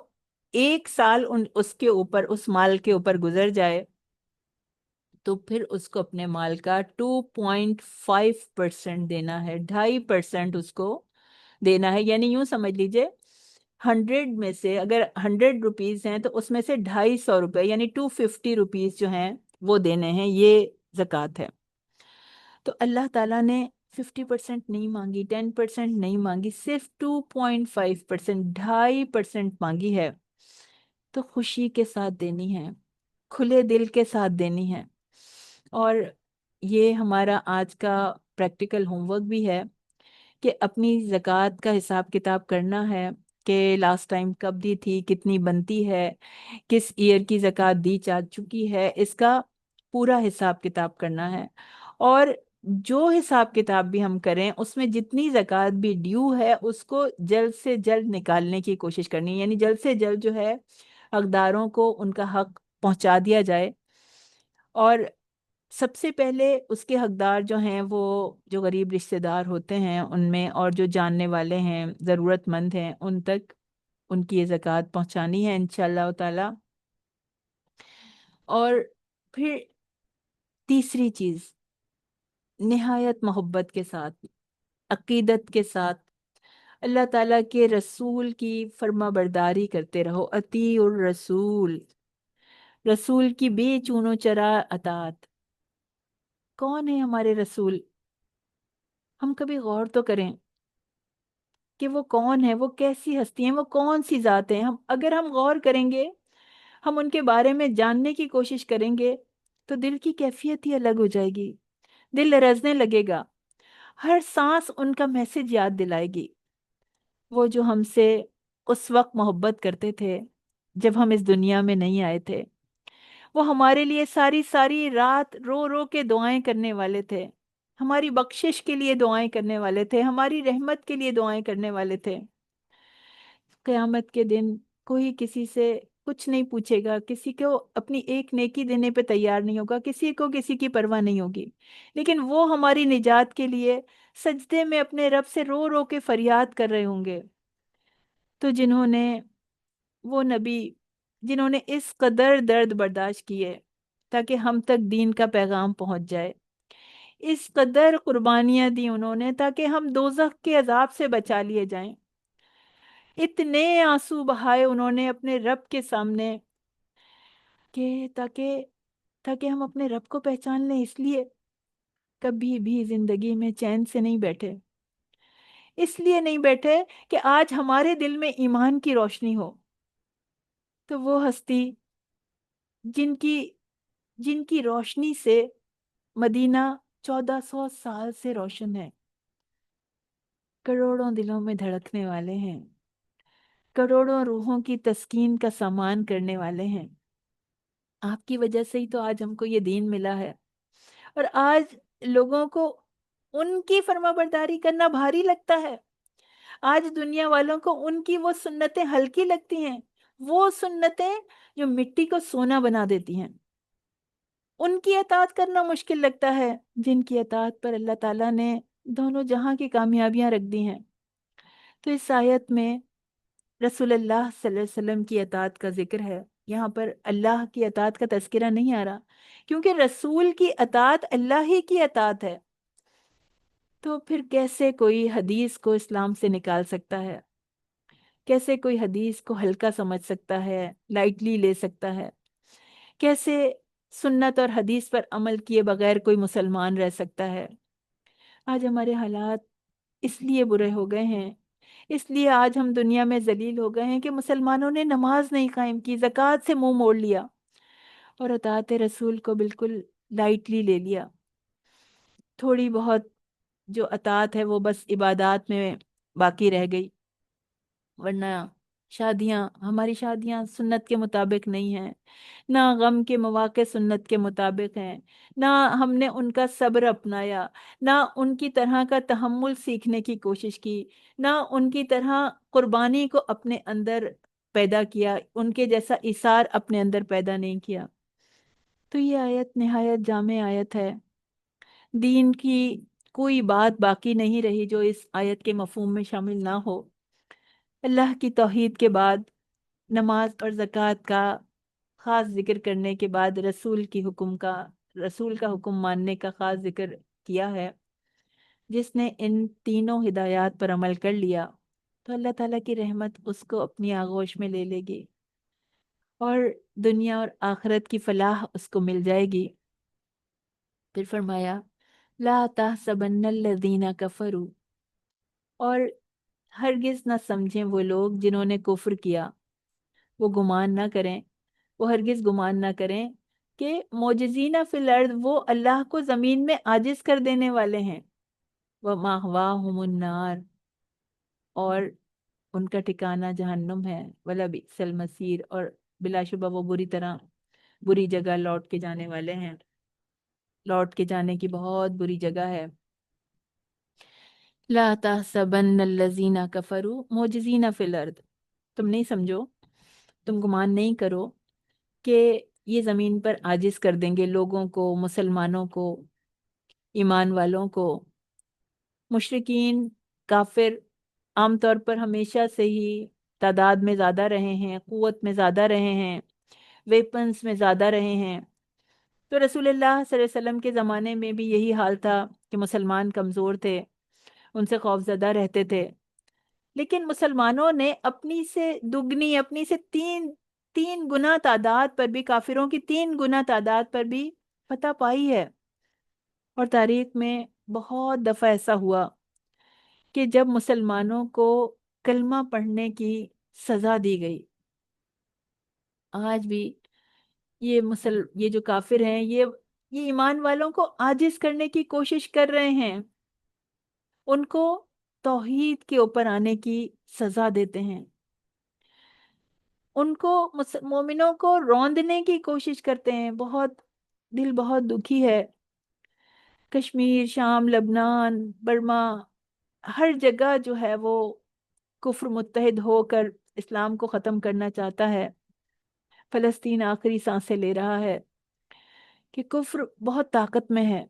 1 سال اس کے اوپر، اس مال کے اوپر گزر جائے، تو پھر اس کو اپنے مال کا 2.5% دینا ہے، 2.5% اس کو دینا ہے۔ یعنی یوں سمجھ لیجئے 100 میں سے اگر 100 روپیز ہیں تو اس میں سے 250 روپے یعنی 250 روپیز جو ہیں وہ دینے ہیں، یہ زکوٰۃ ہے۔ تو اللہ تعالیٰ نے 50% نہیں مانگی، 10% نہیں مانگی، صرف 2.5%، 2.5% مانگی ہے، تو خوشی کے ساتھ دینی ہے، کھلے دل کے ساتھ دینی ہے۔ اور یہ ہمارا آج کا پریکٹیکل ہوم ورک بھی ہے کہ اپنی زکوٰۃ کا حساب کتاب کرنا ہے کہ لاسٹ ٹائم کب دی تھی، کتنی بنتی ہے، کس ایئر کی زکوٰۃ دی جا چکی ہے، اس کا پورا حساب کتاب کرنا ہے۔ اور جو حساب کتاب بھی ہم کریں اس میں جتنی زکوٰۃ بھی ڈیو ہے اس کو جلد سے جلد نکالنے کی کوشش کرنی ہے، یعنی جلد سے جلد جو ہے حقداروں کو ان کا حق پہنچا دیا جائے۔ اور سب سے پہلے اس کے حقدار جو ہیں وہ جو غریب رشتہ دار ہوتے ہیں ان میں، اور جو جاننے والے ہیں، ضرورت مند ہیں، ان تک ان کی یہ زکوٰۃ پہنچانی ہے انشاءاللہ تعالی۔ اور پھر تیسری چیز، نہایت محبت کے ساتھ، عقیدت کے ساتھ اللہ تعالیٰ کے رسول کی فرما برداری کرتے رہو، اطیعوا الرسول، رسول کی بے چون و چرا اطاعت۔ کون ہے ہمارے رسول؟ ہم کبھی غور تو کریں کہ وہ کون ہے، وہ کیسی ہستی ہیں، وہ کون سی ذات ہیں۔ اگر ہم غور کریں گے، ہم ان کے بارے میں جاننے کی کوشش کریں گے تو دل کی کیفیت ہی الگ ہو جائے گی، دل لرزنے لگے گا، ہر سانس ان کا میسج یاد دلائے گی۔ وہ جو ہم سے اس وقت محبت کرتے تھے جب ہم اس دنیا میں نہیں آئے تھے، وہ ہمارے لیے ساری ساری رات رو رو کے دعائیں کرنے والے تھے، ہماری بخشش کے لیے دعائیں کرنے والے تھے، ہماری رحمت کے لیے دعائیں کرنے والے تھے۔ قیامت کے دن کوئی کسی سے کچھ نہیں پوچھے گا، کسی کو اپنی ایک نیکی دینے پہ تیار نہیں ہوگا، کسی کو کسی کی پرواہ نہیں ہوگی، لیکن وہ ہماری نجات کے لیے سجدے میں اپنے رب سے رو رو کے فریاد کر رہے ہوں گے۔ تو جنہوں نے، وہ نبی جنہوں نے اس قدر درد برداشت کیے تاکہ ہم تک دین کا پیغام پہنچ جائے، اس قدر قربانیاں دی انہوں نے تاکہ ہم دوزخ کے عذاب سے بچا لیے جائیں، اتنے آنسو بہائے انہوں نے اپنے رب کے سامنے کہ تاکہ ہم اپنے رب کو پہچان لیں۔ اس لیے کبھی بھی زندگی میں چین سے نہیں بیٹھے، اس لیے نہیں بیٹھے کہ آج ہمارے دل میں ایمان کی روشنی ہو۔ تو وہ ہستی جن کی روشنی سے مدینہ 1400 سال سے روشن ہے، کروڑوں دلوں میں دھڑکنے والے ہیں، کروڑوں روحوں کی تسکین کا سامان کرنے والے ہیں۔ آپ کی وجہ سے ہی تو آج ہم کو یہ دین ملا ہے، اور آج لوگوں کو ان کی فرما برداری کرنا بھاری لگتا ہے۔ آج دنیا والوں کو ان کی وہ سنتیں ہلکی لگتی ہیں، وہ سنتیں جو مٹی کو سونا بنا دیتی ہیں، ان کی اطاعت کرنا مشکل لگتا ہے جن کی اطاعت پر اللہ تعالیٰ نے دونوں جہاں کی کامیابیاں رکھ دی ہیں۔ تو اس آیت میں رسول اللہ صلی اللہ علیہ وسلم کی اطاعت کا ذکر ہے، یہاں پر اللہ کی اطاعت کا تذکرہ نہیں آ رہا، کیونکہ رسول کی اطاعت اللہ ہی کی اطاعت ہے۔ تو پھر کیسے کوئی حدیث کو اسلام سے نکال سکتا ہے؟ کیسے کوئی حدیث کو ہلکا سمجھ سکتا ہے، لائٹلی لے سکتا ہے؟ کیسے سنت اور حدیث پر عمل کیے بغیر کوئی مسلمان رہ سکتا ہے؟ آج ہمارے حالات اس لیے برے ہو گئے ہیں، اس لیے آج ہم دنیا میں ذلیل ہو گئے ہیں کہ مسلمانوں نے نماز نہیں قائم کی، زکوٰۃ سے منہ موڑ لیا، اور اطاعت رسول کو بالکل لائٹلی لے لیا۔ تھوڑی بہت جو اطاعت ہے وہ بس عبادات میں باقی رہ گئی، ورنہ ہماری شادیاں سنت کے مطابق نہیں ہیں، نہ غم کے مواقع سنت کے مطابق ہیں، نہ ہم نے ان کا صبر اپنایا، نہ ان کی طرح کا تحمل سیکھنے کی کوشش کی، نہ ان کی طرح قربانی کو اپنے اندر پیدا کیا، ان کے جیسا ایثار اپنے اندر پیدا نہیں کیا۔ تو یہ آیت نہایت جامع آیت ہے، دین کی کوئی بات باقی نہیں رہی جو اس آیت کے مفہوم میں شامل نہ ہو۔ اللہ کی توحید کے بعد نماز اور زکوٰۃ کا خاص ذکر کرنے کے بعد رسول کا حکم ماننے کا خاص ذکر کیا ہے۔ جس نے ان تینوں ہدایات پر عمل کر لیا تو اللہ تعالیٰ کی رحمت اس کو اپنی آغوش میں لے لے گی، اور دنیا اور آخرت کی فلاح اس کو مل جائے گی۔ پھر فرمایا لا تحسبن الذین کفروا، اور ہرگز نہ سمجھیں وہ لوگ جنہوں نے کفر کیا، وہ گمان نہ کریں، وہ ہرگز گمان نہ کریں کہ معجزین فی الارض، وہ اللہ کو زمین میں عاجز کر دینے والے ہیں، وَمَأْوَاهُمُ النَّارُ، اور ان کا ٹھکانہ جہنم ہے، وَلَبِئْسَ الْمَصِيرُ، اور بلا شبہ وہ بری طرح بری جگہ لوٹ کے جانے والے ہیں، لوٹ کے جانے کی بہت بری جگہ ہے۔ لا تحسبن الذین کفروا معجزین فی الارض، تم نہیں سمجھو، تم گمان نہیں کرو کہ یہ زمین پر عاجز کر دیں گے لوگوں کو، مسلمانوں کو، ایمان والوں کو۔ مشرکین، کافر عام طور پر ہمیشہ سے ہی تعداد میں زیادہ رہے ہیں، قوت میں زیادہ رہے ہیں، ویپنز میں زیادہ رہے ہیں۔ تو رسول اللہ صلی اللہ علیہ وسلم کے زمانے میں بھی یہی حال تھا کہ مسلمان کمزور تھے، ان سے خوف زدہ رہتے تھے، لیکن مسلمانوں نے اپنی سے دگنی، اپنی سے تین گنا تعداد پر بھی، کافروں کی 3 گنا تعداد پر بھی فتح پائی ہے۔ اور تاریخ میں بہت دفعہ ایسا ہوا کہ جب مسلمانوں کو کلمہ پڑھنے کی سزا دی گئی، آج بھی یہ جو کافر ہیں، یہ ایمان والوں کو عاجز کرنے کی کوشش کر رہے ہیں، ان کو توحید کے اوپر آنے کی سزا دیتے ہیں، ان کو مومنوں کو روندنے کی کوشش کرتے ہیں۔ دل بہت دکھی ہے۔ کشمیر، شام، لبنان، برما، ہر جگہ جو ہے وہ کفر متحد ہو کر اسلام کو ختم کرنا چاہتا ہے۔ فلسطین آخری سانسیں لے رہا ہے کہ کفر بہت طاقت میں ہے۔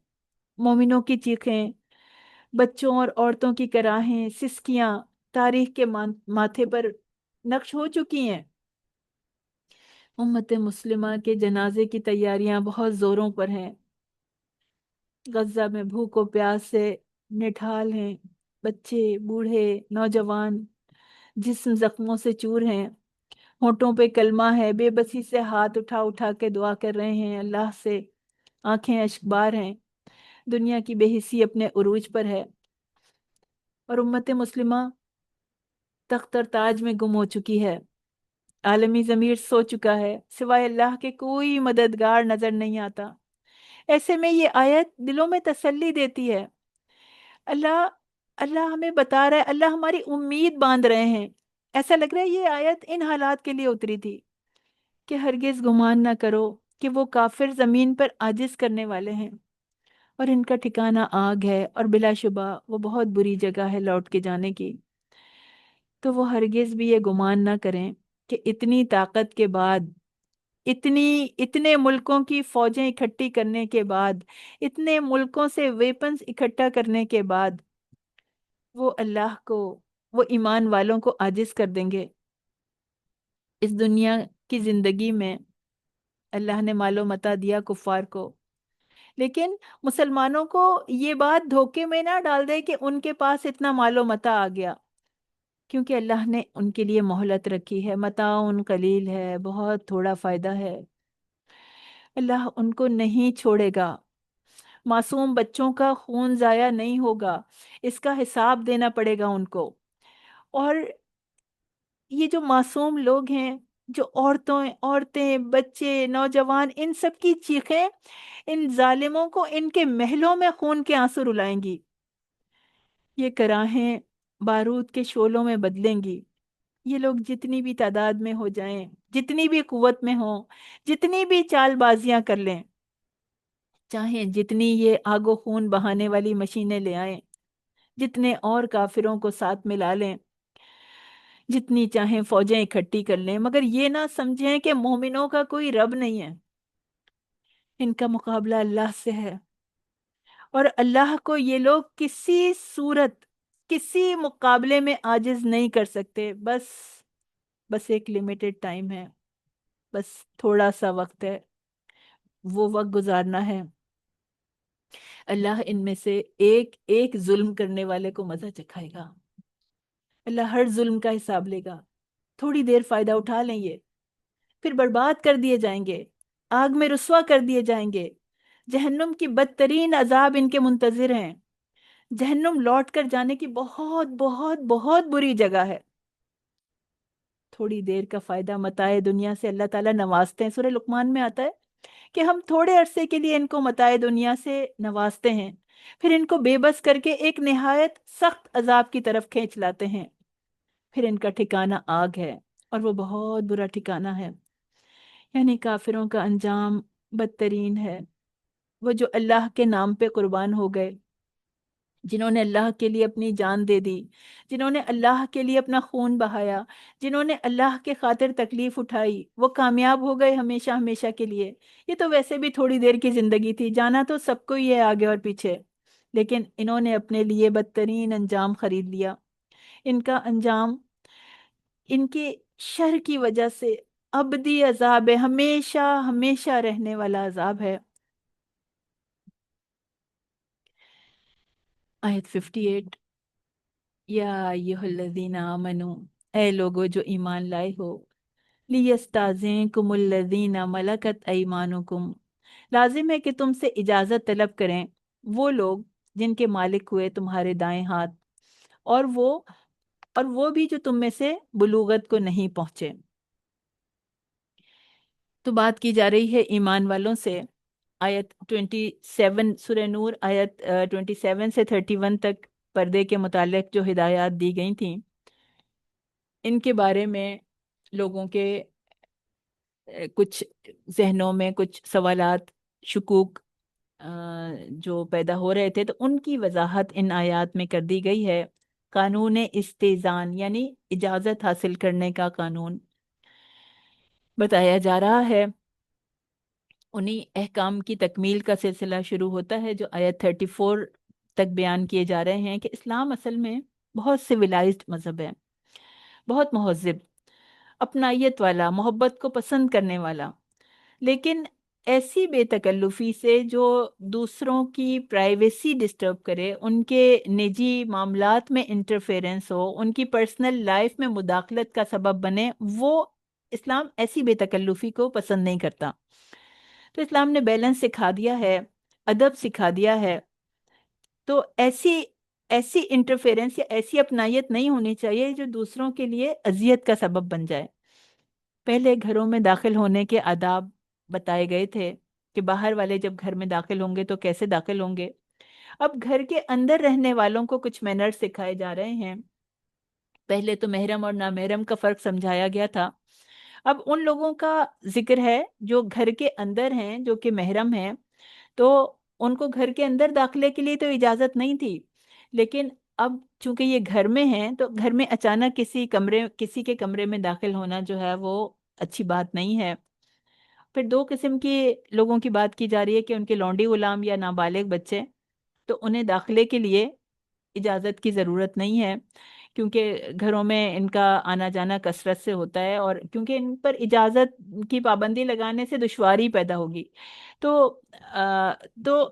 مومنوں کی چیخیں، بچوں اور عورتوں کی کراہیں، سسکیاں تاریخ کے ماتھے پر نقش ہو چکی ہیں۔ امت مسلمہ کے جنازے کی تیاریاں بہت زوروں پر ہیں۔ غزہ میں بھوک و پیاس سے نڈھال ہیں، بچے، بوڑھے، نوجوان جسم زخموں سے چور ہیں، ہونٹوں پہ کلمہ ہے، بے بسی سے ہاتھ اٹھا اٹھا کے دعا کر رہے ہیں اللہ سے، آنکھیں اشک بار ہیں، دنیا کی بے حسی اپنے عروج پر ہے، اور امت مسلمہ تخت اور تاج میں گم ہو چکی ہے۔ عالمی ضمیر سو چکا ہے، سوائے اللہ کے کوئی مددگار نظر نہیں آتا۔ ایسے میں یہ آیت دلوں میں تسلی دیتی ہے۔ اللہ اللہ ہمیں بتا رہا ہے، اللہ ہماری امید باندھ رہے ہیں۔ ایسا لگ رہا ہے یہ آیت ان حالات کے لیے اتری تھی کہ ہرگز گمان نہ کرو کہ وہ کافر زمین پر عاجز کرنے والے ہیں، اور ان کا ٹھکانہ آگ ہے، اور بلا شبہ وہ بہت بری جگہ ہے لوٹ کے جانے کی۔ تو وہ ہرگز بھی یہ گمان نہ کریں کہ اتنی طاقت کے بعد، اتنے ملکوں کی فوجیں اکٹھی کرنے کے بعد، اتنے ملکوں سے ویپنز اکٹھا کرنے کے بعد، وہ اللہ کو، وہ ایمان والوں کو عاجز کر دیں گے۔ اس دنیا کی زندگی میں اللہ نے مال و متاع دیا کفار کو، لیکن مسلمانوں کو یہ بات دھوکے میں نہ ڈال دے کہ ان کے پاس اتنا مال و متاع آ گیا، کیونکہ اللہ نے ان کے لیے مہلت رکھی ہے۔ متاع قلیل ہے، بہت تھوڑا فائدہ ہے۔ اللہ ان کو نہیں چھوڑے گا۔ معصوم بچوں کا خون ضائع نہیں ہوگا، اس کا حساب دینا پڑے گا ان کو۔ اور یہ جو معصوم لوگ ہیں، جو عورتیں، بچے، نوجوان، ان سب کی چیخیں ان ظالموں کو ان کے محلوں میں خون کے آنسو رلائیں گی۔ یہ کراہیں بارود کے شعلوں میں بدلیں گی۔ یہ لوگ جتنی بھی تعداد میں ہو جائیں، جتنی بھی قوت میں ہوں، جتنی بھی چال بازیاں کر لیں، چاہیں جتنی یہ آگ و خون بہانے والی مشینیں لے آئیں، جتنے اور کافروں کو ساتھ ملا لیں، جتنی چاہیں فوجیں اکٹھی کر لیں، مگر یہ نہ سمجھیں کہ مومنوں کا کوئی رب نہیں ہے۔ ان کا مقابلہ اللہ سے ہے، اور اللہ کو یہ لوگ کسی صورت، کسی مقابلے میں عاجز نہیں کر سکتے۔ بس ایک لیمیٹڈ ٹائم ہے، بس تھوڑا سا وقت ہے، وہ وقت گزارنا ہے۔ اللہ ان میں سے ایک ایک ظلم کرنے والے کو مزہ چکھائے گا۔ اللہ ہر ظلم کا حساب لے گا۔ تھوڑی دیر فائدہ اٹھا لیں، یہ پھر برباد کر دیے جائیں گے، آگ میں رسوا کر دیے جائیں گے، جہنم کی بدترین عذاب ان کے منتظر ہیں. جہنم لوٹ کر جانے کی بہت بہت بہت بری جگہ ہے. تھوڑی دیر کا فائدہ متاع دنیا سے اللہ تعالیٰ نوازتے ہیں. سورہ لقمان میں آتا ہے کہ ہم تھوڑے عرصے کے لیے ان کو متاع دنیا سے نوازتے ہیں، پھر ان کو بے بس کر کے ایک نہایت سخت عذاب کی طرف کھینچ لاتے ہیں. پھر ان کا ٹھکانہ آگ ہے، اور وہ بہت برا ٹھکانہ ہے. یعنی کافروں کا انجام بدترین ہے. وہ جو اللہ کے نام پہ قربان ہو گئے، جنہوں نے اللہ کے لیے اپنی جان دے دی، جنہوں نے اللہ کے لیے اپنا خون بہایا، جنہوں نے اللہ کے خاطر تکلیف اٹھائی، وہ کامیاب ہو گئے ہمیشہ ہمیشہ کے لیے. یہ تو ویسے بھی تھوڑی دیر کی زندگی تھی، جانا تو سب کو ہی ہے آگے اور پیچھے، لیکن انہوں نے اپنے لیے بدترین انجام خرید لیا. ان کا انجام ان کے شر کی وجہ سے ابدی عذاب ہے، ہمیشہ ہمیشہ رہنے والا عذاب ہے. آیت 58، یا ایھا الذین آمنو، اے لوگو جو ایمان لائے ہو، لیستاذنکم الذین ملکت ایمانکم، لازم ہے کہ تم سے اجازت طلب کریں وہ لوگ جن کے مالک ہوئے تمہارے دائیں ہاتھ، اور وہ بھی جو تم میں سے بلوغت کو نہیں پہنچے. تو بات کی جا رہی ہے ایمان والوں سے. آیت 27 سورہ نور، آیت 27 سے 31 تک پردے کے متعلق جو ہدایات دی گئی تھیں، ان کے بارے میں لوگوں کے کچھ ذہنوں میں کچھ سوالات، شکوک جو پیدا ہو رہے تھے، تو ان کی وضاحت ان آیات میں کر دی گئی ہے. قانون استئذان یعنی اجازت حاصل کرنے کا قانون بتایا جا رہا ہے. انہی احکام کی تکمیل کا سلسلہ شروع ہوتا ہے جو آیت 34 تک بیان کیے جا رہے ہیں کہ اسلام اصل میں بہت سویلائزڈ مذہب ہے، بہت مہذب، اپنائیت والا، محبت کو پسند کرنے والا، لیکن ایسی بے تکلفی سے جو دوسروں کی پرائیویسی ڈسٹرب کرے، ان کے نجی معاملات میں انٹرفیرنس ہو، ان کی پرسنل لائف میں مداخلت کا سبب بنے، وہ اسلام ایسی بے تکلفی کو پسند نہیں کرتا. تو اسلام نے بیلنس سکھا دیا ہے، ادب سکھا دیا ہے. تو ایسی انٹرفیرنس یا ایسی اپنائیت نہیں ہونی چاہیے جو دوسروں کے لیے اذیت کا سبب بن جائے. پہلے گھروں میں داخل ہونے کے آداب بتائے گئے تھے کہ باہر والے جب گھر میں داخل ہوں گے تو کیسے داخل ہوں گے. اب گھر کے اندر رہنے والوں کو کچھ مینر سکھائے جا رہے ہیں. پہلے تو محرم اور نامحرم کا فرق سمجھایا گیا تھا. اب ان لوگوں کا ذکر ہے جو گھر کے اندر ہیں، جو کہ محرم ہیں، تو ان کو گھر کے اندر داخلے کے لیے تو اجازت نہیں تھی، لیکن اب چونکہ یہ گھر میں ہیں تو گھر میں اچانک کسی کے کمرے میں داخل ہونا جو ہے وہ اچھی بات نہیں ہے. پھر دو قسم کے لوگوں کی بات کی جا رہی ہے کہ ان کے لونڈی غلام یا نابالغ بچے، تو انہیں داخلے کے لیے اجازت کی ضرورت نہیں ہے، کیونکہ گھروں میں ان کا آنا جانا کثرت سے ہوتا ہے، اور کیونکہ ان پر اجازت کی پابندی لگانے سے دشواری پیدا ہوگی. تو تو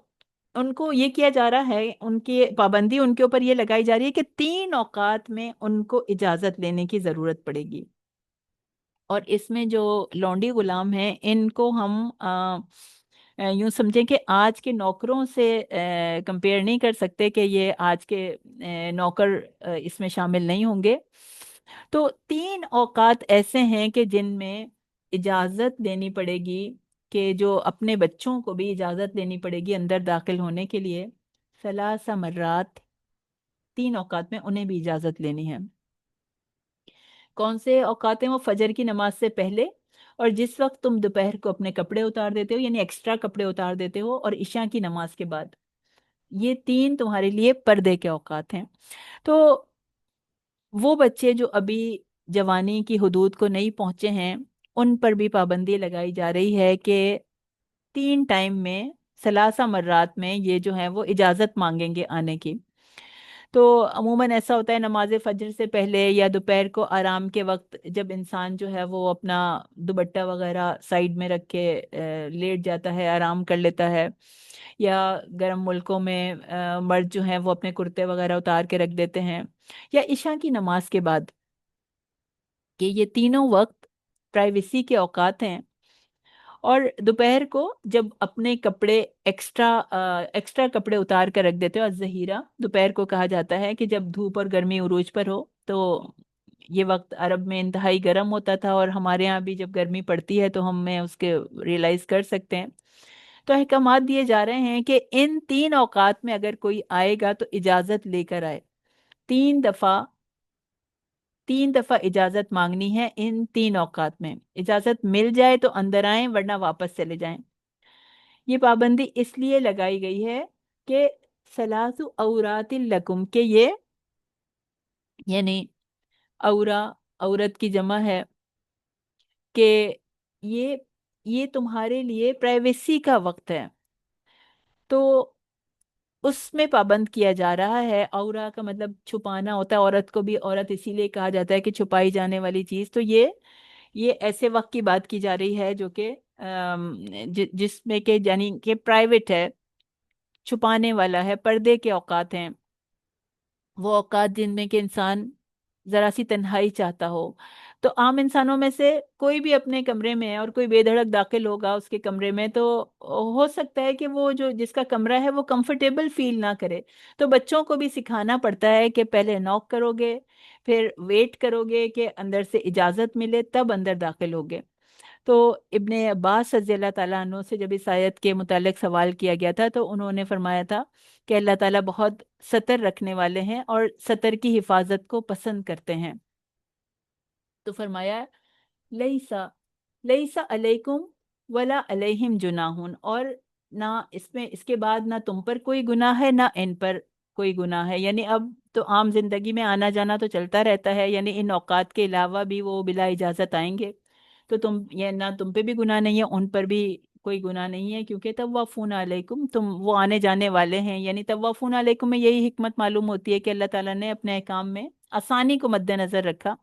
ان کو یہ کیا جا رہا ہے، ان کی پابندی ان کے اوپر یہ لگائی جا رہی ہے کہ 3 اوقات میں ان کو اجازت لینے کی ضرورت پڑے گی. اور اس میں جو لونڈی غلام ہیں، ان کو ہم یوں سمجھیں کہ آج کے نوکروں سے کمپیئر نہیں کر سکتے کہ یہ آج کے نوکر اس میں شامل نہیں ہوں گے. تو 3 اوقات ایسے ہیں کہ جن میں اجازت لینی پڑے گی، کہ جو اپنے بچوں کو بھی اجازت لینی پڑے گی اندر داخل ہونے کے لیے. 3 مرات، 3 اوقات میں انہیں بھی اجازت لینی ہے. کون سے اوقات ہیں وہ؟ فجر کی نماز سے پہلے، اور جس وقت تم دوپہر کو اپنے کپڑے اتار دیتے ہو، یعنی ایکسٹرا کپڑے اتار دیتے ہو، اور عشاء کی نماز کے بعد. یہ 3 تمہارے لیے پردے کے اوقات ہیں. تو وہ بچے جو ابھی جوانی کی حدود کو نہیں پہنچے ہیں، ان پر بھی پابندی لگائی جا رہی ہے کہ 3 ٹائم میں، 3 مرات میں یہ جو ہے وہ اجازت مانگیں گے آنے کی. تو عموماً ایسا ہوتا ہے نماز فجر سے پہلے یا دوپہر کو آرام کے وقت، جب انسان جو ہے وہ اپنا دوپٹہ وغیرہ سائیڈ میں رکھ کے لیٹ جاتا ہے، آرام کر لیتا ہے، یا گرم ملکوں میں مرد جو ہیں وہ اپنے کرتے وغیرہ اتار کے رکھ دیتے ہیں، یا عشاء کی نماز کے بعد، کہ یہ تینوں وقت پرائیویسی کے اوقات ہیں. اور دوپہر کو جب اپنے کپڑے ایکسٹرا کپڑے اتار کر رکھ دیتے ہو، الظہیرہ دوپہر کو کہا جاتا ہے، کہ جب دھوپ اور گرمی عروج پر ہو تو یہ وقت عرب میں انتہائی گرم ہوتا تھا، اور ہمارے یہاں بھی جب گرمی پڑتی ہے تو ہم میں اس کے ریئلائز کر سکتے ہیں۔ تو احکامات دیے جا رہے ہیں کہ ان 3 اوقات میں اگر کوئی آئے گا تو اجازت لے کر آئے، 3 دفعہ 3 دفعہ اجازت مانگنی ہے، ان 3 اوقات میں اجازت مل جائے تو اندر آئیں، ورنہ واپس چلے جائیں۔ یہ پابندی اس لیے لگائی گئی ہے کہ ثلاث عورات لکم، کہ یہ یعنی عورا عورت کی جمع ہے، کہ یہ یہ تمہارے لیے پرائیویسی کا وقت ہے، تو اس میں پابند کیا جا رہا ہے۔ عورا کا مطلب چھپانا ہوتا ہے، عورت کو بھی عورت اسی لیے کہا جاتا ہے کہ چھپائی جانے والی چیز، تو یہ ایسے وقت کی بات کی جا رہی ہے جو کہ جس میں کہ یعنی کہ پرائیویٹ ہے، چھپانے والا ہے، پردے کے اوقات ہیں، وہ اوقات جن میں کہ انسان ذرا سی تنہائی چاہتا ہو۔ تو عام انسانوں میں سے کوئی بھی اپنے کمرے میں ہے اور کوئی بے دھڑک داخل ہوگا اس کے کمرے میں، تو ہو سکتا ہے کہ وہ جو جس کا کمرہ ہے وہ کمفرٹیبل فیل نہ کرے۔ تو بچوں کو بھی سکھانا پڑتا ہے کہ پہلے نوک کرو گے، پھر ویٹ کرو گے کہ اندر سے اجازت ملے، تب اندر داخل ہوگے۔ تو ابن عباس رضی اللہ تعالیٰ عنہ سے جب اس آیت کے متعلق سوال کیا گیا تھا تو انہوں نے فرمایا تھا کہ اللہ تعالیٰ بہت ستر رکھنے والے ہیں اور ستر کی حفاظت کو پسند کرتے ہیں۔ تو فرمایا لیسا لیسا علیکم ولا علیہم جناحٌ، اور نہ اس میں اس کے بعد نہ تم پر کوئی گناہ ہے نہ ان پر کوئی گناہ ہے، یعنی اب تو عام زندگی میں آنا جانا تو چلتا رہتا ہے، یعنی ان اوقات کے علاوہ بھی وہ بلا اجازت آئیں گے، تو یہ نہ تم پہ بھی گناہ نہیں ہے، ان پر بھی کوئی گناہ نہیں ہے، کیونکہ طوافون علیکم، تم وہ آنے جانے والے ہیں۔ یعنی طوافون علیکم میں یہی حکمت معلوم ہوتی ہے کہ اللہ تعالیٰ نے اپنے احکام میں آسانی کو مد نظر رکھا۔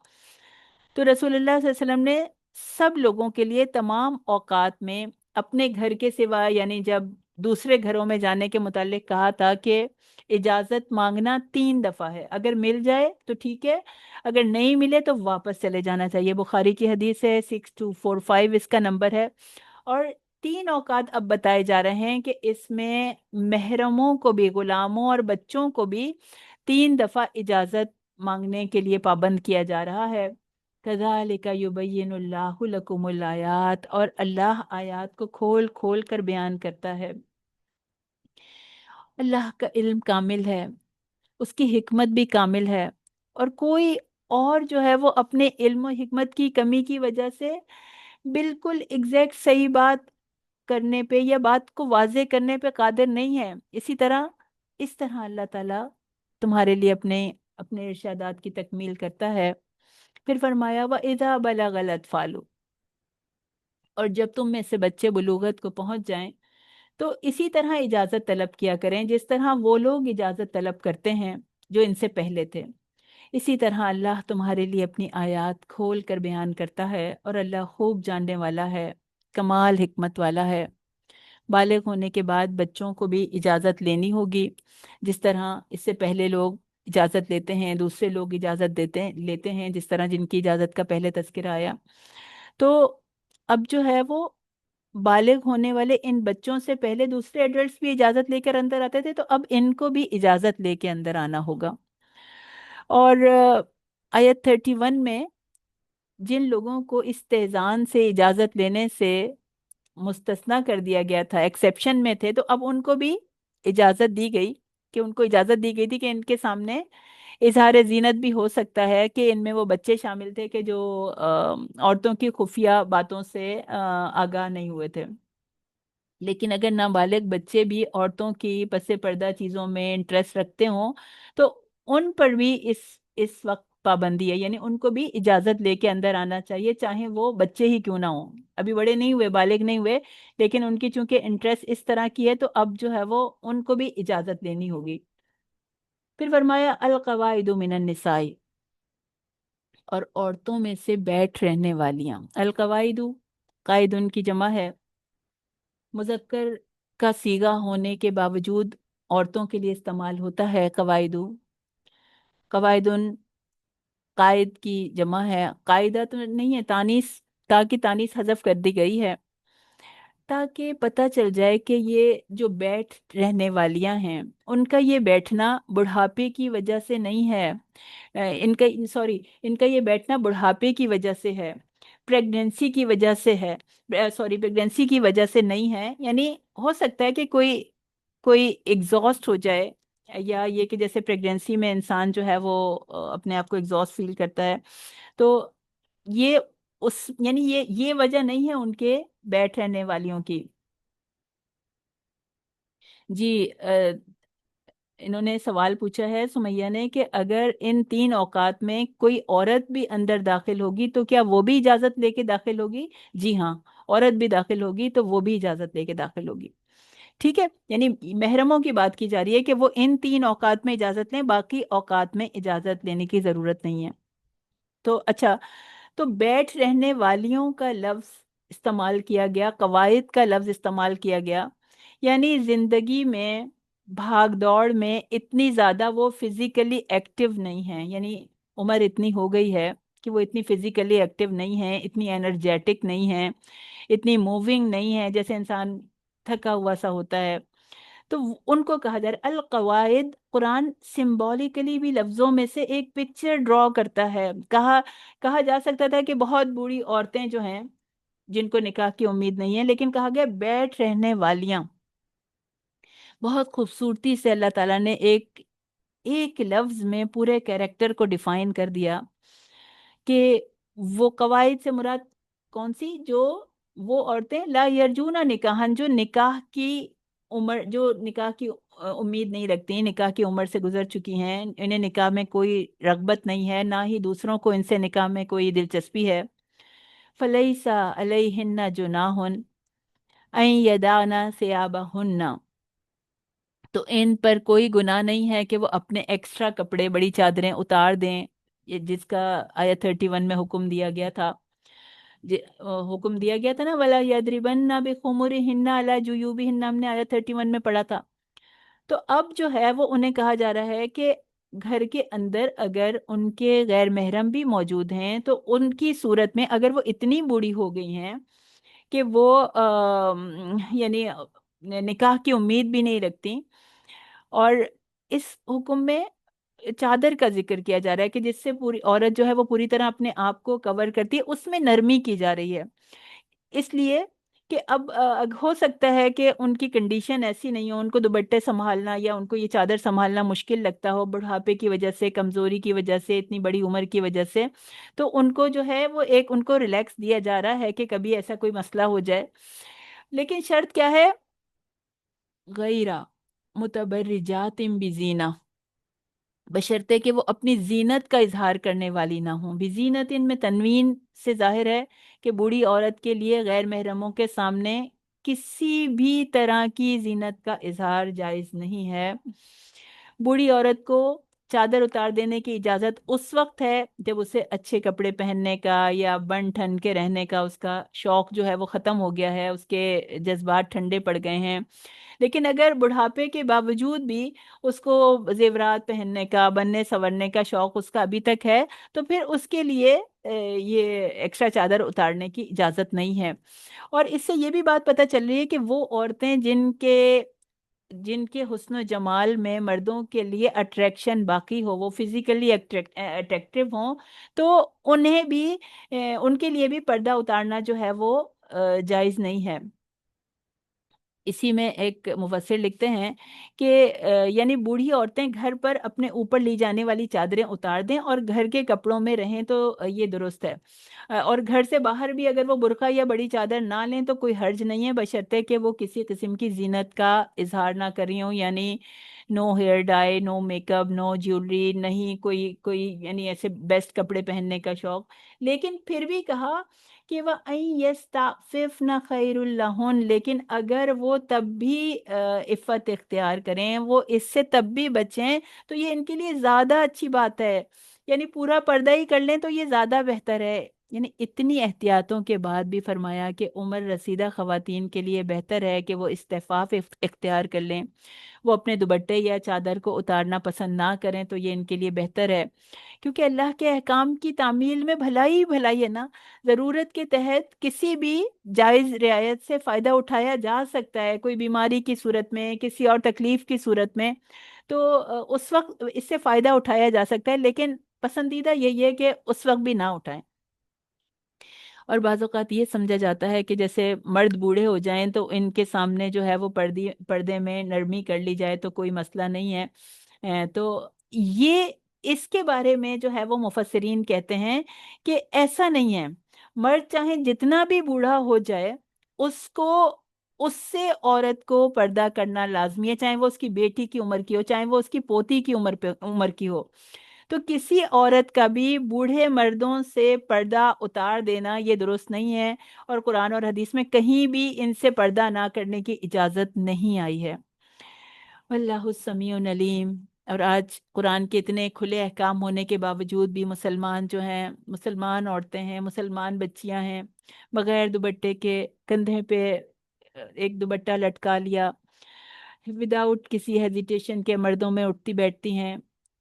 تو رسول اللہ صلی اللہ علیہ وسلم نے سب لوگوں کے لیے تمام اوقات میں اپنے گھر کے سوا، یعنی جب دوسرے گھروں میں جانے کے متعلق کہا تھا کہ اجازت مانگنا 3 دفعہ ہے، اگر مل جائے تو ٹھیک ہے، اگر نہیں ملے تو واپس چلے جانا چاہیے۔ بخاری کی حدیث ہے، 6245 اس کا نمبر ہے۔ اور 3 اوقات اب بتائے جا رہے ہیں کہ اس میں محرموں کو بھی، غلاموں اور بچوں کو بھی 3 دفعہ اجازت مانگنے کے لیے پابند کیا جا رہا ہے۔ کذالک یبین اللہ لکم الآیات، اور اللہ آیات کو کھول کھول کر بیان کرتا ہے۔ اللہ کا علم کامل ہے، اس کی حکمت بھی کامل ہے، اور کوئی اور جو ہے وہ اپنے علم و حکمت کی کمی کی وجہ سے بالکل ایگزیکٹ صحیح بات کرنے پہ یا بات کو واضح کرنے پہ قادر نہیں ہے۔ اس طرح اللہ تعالیٰ تمہارے لیے اپنے اپنے ارشادات کی تکمیل کرتا ہے۔ پھر فرمایا وَإِذَا بَلَغَ الْأَطْفَالُ، اور جب تم میں سے بچے بلوغت کو پہنچ جائیں تو اسی طرح اجازت طلب کیا کریں جس طرح وہ لوگ اجازت طلب کرتے ہیں جو ان سے پہلے تھے۔ اسی طرح اللہ تمہارے لیے اپنی آیات کھول کر بیان کرتا ہے، اور اللہ خوب جاننے والا ہے، کمال حکمت والا ہے۔ بالغ ہونے کے بعد بچوں کو بھی اجازت لینی ہوگی، جس طرح اس سے پہلے لوگ اجازت لیتے ہیں، دوسرے لوگ اجازت لیتے ہیں، جس طرح جن کی اجازت کا پہلے تذکرہ آیا۔ تو اب جو ہے وہ بالغ ہونے والے ان بچوں سے پہلے دوسرے ایڈلٹس بھی اجازت لے کر اندر آتے تھے، تو اب ان کو بھی اجازت لے کے اندر آنا ہوگا۔ اور آیت 31 میں جن لوگوں کو استئذان سے اجازت لینے سے مستثنا کر دیا گیا تھا، ایکسیپشن میں تھے، تو اب ان کو بھی اجازت دی گئی، کہ ان کو اجازت دی گئی تھی کہ ان کے سامنے اظہار زینت بھی ہو سکتا ہے، کہ ان میں وہ بچے شامل تھے کہ جو عورتوں کی خفیہ باتوں سے آگاہ نہیں ہوئے تھے۔ لیکن اگر نابالغ بچے بھی عورتوں کی پس پردہ چیزوں میں انٹرسٹ رکھتے ہوں تو ان پر بھی اس وقت پابندی ہے، یعنی ان کو بھی اجازت لے کے اندر آنا چاہیے، چاہے وہ بچے ہی کیوں نہ ہوں، ابھی بڑے نہیں ہوئے، بالغ نہیں ہوئے، لیکن ان کی چونکہ انٹرسٹ اس طرح کی ہے تو اب جو ہے وہ ان کو بھی اجازت لینی ہوگی۔ پھر فرمایا القواعد من النساء، اور عورتوں میں سے بیٹھ رہنے والیاں، القواعد قائد ان کی جمع ہے، مذکر کا صیغہ ہونے کے باوجود عورتوں کے لیے استعمال ہوتا ہے قواعد۔ قواعد قائد کی جمع ہے، قاعدہ تو نہیں ہے، تانیث تا کی تانیث حذف کر دی گئی ہے۔ تاکہ پتہ چل جائے کہ یہ جو بیٹھ رہنے والیاں ہیں ان کا یہ بیٹھنا بڑھاپے کی وجہ سے نہیں ہے، ان کا سوری ان کا یہ بیٹھنا بڑھاپے کی وجہ سے ہے، پریگنینسی کی وجہ سے ہے، سوری پریگنینسی کی وجہ سے نہیں ہے، یعنی ہو سکتا ہے کہ کوئی کوئی ایگزاسٹ ہو جائے، یا یہ کہ جیسے پریگنینسی میں انسان جو ہے وہ اپنے آپ کو ایگزاسٹ فیل کرتا ہے، تو یہ اس یعنی یہ وجہ نہیں ہے ان کے بیٹھ رہنے والیوں کی۔ جی انہوں نے سوال پوچھا ہے سمیہ نے کہ اگر ان 3 اوقات میں کوئی عورت بھی اندر داخل ہوگی تو کیا وہ بھی اجازت لے کے داخل ہوگی؟ جی ہاں، عورت بھی داخل ہوگی تو وہ بھی اجازت لے کے داخل ہوگی، ٹھیک ہے؟ یعنی محرموں کی بات کی جا رہی ہے کہ وہ ان 3 اوقات میں اجازت لیں، باقی اوقات میں اجازت لینے کی ضرورت نہیں ہے۔ تو اچھا، تو بیٹھ رہنے والیوں کا لفظ استعمال کیا گیا، قواعد کا لفظ استعمال کیا گیا، یعنی زندگی میں بھاگ دوڑ میں اتنی زیادہ وہ فزیکلی ایکٹیو نہیں ہیں، یعنی عمر اتنی ہو گئی ہے کہ وہ اتنی فزیکلی ایکٹیو نہیں ہیں، اتنی انرجیٹک نہیں ہیں، اتنی موونگ نہیں ہے، جیسے انسان تھکا ہوا سا ہوتا ہے، تو ان کو کہا جا رہا ہے القواعد۔ قرآن سمبولیکلی بھی لفظوں میں سے ایک پکچر ڈرا کرتا ہے، کہا جا سکتا تھا کہ بہت بوڑھی عورتیں جو ہیں جن کو نکاح کی امید نہیں ہے، لیکن کہا گیا بیٹھ رہنے والیاں، بہت خوبصورتی سے اللہ تعالیٰ نے ایک ایک لفظ میں پورے کیریکٹر کو ڈیفائن کر دیا کہ وہ قواعد سے مراد کون سی؟ جو وہ عورتیں لا یرجونا نکاحن، جو نکاح کی عمر، جو نکاح کی امید نہیں رکھتی، نکاح کی عمر سے گزر چکی ہیں، انہیں نکاح میں کوئی رغبت نہیں ہے، نہ ہی دوسروں کو ان سے نکاح میں کوئی دلچسپی ہے، فلیسا علیہن جناح ان یدعنا ثیابہن، تو ان پر کوئی گناہ نہیں ہے کہ وہ اپنے ایکسٹرا کپڑے، بڑی چادریں اتار دیں، یہ جس کا آیت 31 میں حکم دیا گیا تھا، حکم دیا گیا تھا نا، وَلَا يَضْرِبَنَّ بِخُمُرِهِنَّ عَلَى جُيُوبِهِنَّ، ہم نے آیت 31 میں پڑھا تھا۔ تو اب جو ہے وہ انہیں کہا جا رہا ہے کہ گھر کے اندر اگر ان کے غیر محرم بھی موجود ہیں تو ان کی صورت میں اگر وہ اتنی بوڑھی ہو گئی ہیں کہ وہ یعنی نکاح کی امید بھی نہیں رکھتی، اور اس حکم میں چادر کا ذکر کیا جا رہا ہے کہ جس سے پوری عورت جو ہے وہ پوری طرح اپنے آپ کو کور کرتی ہے، اس میں نرمی کی جا رہی ہے، اس لیے کہ اب ہو سکتا ہے کہ ان کی کنڈیشن ایسی نہیں ہو، ان کو دوپٹے سنبھالنا یا ان کو یہ چادر سنبھالنا مشکل لگتا ہو، بڑھاپے کی وجہ سے، کمزوری کی وجہ سے، اتنی بڑی عمر کی وجہ سے، تو ان کو جو ہے وہ ایک ان کو ریلیکس دیا جا رہا ہے کہ کبھی ایسا کوئی مسئلہ ہو جائے، لیکن شرط کیا ہے؟ غیرہ متبرجات بزینہ، بشرطے کہ وہ اپنی زینت کا اظہار کرنے والی نہ ہوں، بزینت ان میں تنوین سے ظاہر ہے کہ بوڑھی عورت کے لیے غیر محرموں کے سامنے کسی بھی طرح کی زینت کا اظہار جائز نہیں ہے۔ بوڑھی عورت کو چادر اتار دینے کی اجازت اس وقت ہے جب اسے اچھے کپڑے پہننے کا یا بن ٹھن کے رہنے کا اس کا شوق جو ہے وہ ختم ہو گیا ہے، اس کے جذبات ٹھنڈے پڑ گئے ہیں، لیکن اگر بڑھاپے کے باوجود بھی اس کو زیورات پہننے کا، بننے سورنے کا شوق اس کا ابھی تک ہے، تو پھر اس کے لیے یہ ایکسٹرا چادر اتارنے کی اجازت نہیں ہے۔ اور اس سے یہ بھی بات پتہ چل رہی ہے کہ وہ عورتیں جن کے حسن و جمال میں مردوں کے لیے اٹریکشن باقی ہو، وہ فزیکلی اٹریکٹیو ہوں، تو انہیں بھی ان کے لیے بھی پردہ اتارنا جو ہے وہ جائز نہیں ہے۔ اسی میں ایک مفسر لکھتے ہیں کہ یعنی بوڑھی عورتیں گھر پر اپنے اوپر لی جانے والی چادریں اتار دیں اور گھر کے کپڑوں میں رہیں تو یہ درست ہے، اور گھر سے باہر بھی اگر وہ برقع یا بڑی چادر نہ لیں تو کوئی حرج نہیں ہے، بشرطے کہ وہ کسی قسم کی زینت کا اظہار نہ کر رہی ہوں، یعنی نو ہیئر ڈائی، نو میک اپ، نو جیولری، نہیں کوئی یعنی ایسے بیسٹ کپڑے پہننے کا شوق، لیکن پھر بھی کہا کہ وہ يَسْتَعْفِفْنَ خَيْرٌ لَهُنَّ، لیکن اگر وہ تب بھی عفت اختیار کریں، وہ اس سے تب بھی بچیں، تو یہ ان کے لیے زیادہ اچھی بات ہے، یعنی پورا پردہ ہی کر لیں تو یہ زیادہ بہتر ہے، یعنی اتنی احتیاطوں کے بعد بھی فرمایا کہ عمر رسیدہ خواتین کے لیے بہتر ہے کہ وہ استعفاف اختیار کر لیں، وہ اپنے دوپٹے یا چادر کو اتارنا پسند نہ کریں تو یہ ان کے لیے بہتر ہے، کیونکہ اللہ کے احکام کی تعمیل میں بھلائی ہی بھلائی ہے نا۔ ضرورت کے تحت کسی بھی جائز رعایت سے فائدہ اٹھایا جا سکتا ہے، کوئی بیماری کی صورت میں، کسی اور تکلیف کی صورت میں، تو اس وقت اس سے فائدہ اٹھایا جا سکتا ہے، لیکن پسندیدہ یہی ہے کہ اس وقت بھی نہ اٹھائیں۔ اور بعض اوقات یہ سمجھا جاتا ہے کہ جیسے مرد بوڑھے ہو جائیں تو ان کے سامنے جو ہے وہ پردے میں نرمی کر لی جائے تو کوئی مسئلہ نہیں ہے۔ تو یہ اس کے بارے میں جو ہے وہ مفسرین کہتے ہیں کہ ایسا نہیں ہے، مرد چاہے جتنا بھی بوڑھا ہو جائے، اس کو اس سے عورت کو پردہ کرنا لازمی ہے، چاہے وہ اس کی بیٹی کی عمر کی ہو، چاہے وہ اس کی پوتی کی عمر کی ہو۔ تو کسی عورت کا بھی بوڑھے مردوں سے پردہ اتار دینا یہ درست نہیں ہے، اور قرآن اور حدیث میں کہیں بھی ان سے پردہ نہ کرنے کی اجازت نہیں آئی ہے۔ واللہ السمیع علیم۔ اور آج قرآن کے اتنے کھلے احکام ہونے کے باوجود بھی مسلمان جو ہیں، مسلمان عورتیں ہیں، مسلمان بچیاں ہیں، بغیر دوپٹے کے کندھے پہ ایک دوپٹہ لٹکا لیا، وداؤٹ کسی ہیزیٹیشن کے مردوں میں اٹھتی بیٹھتی ہیں۔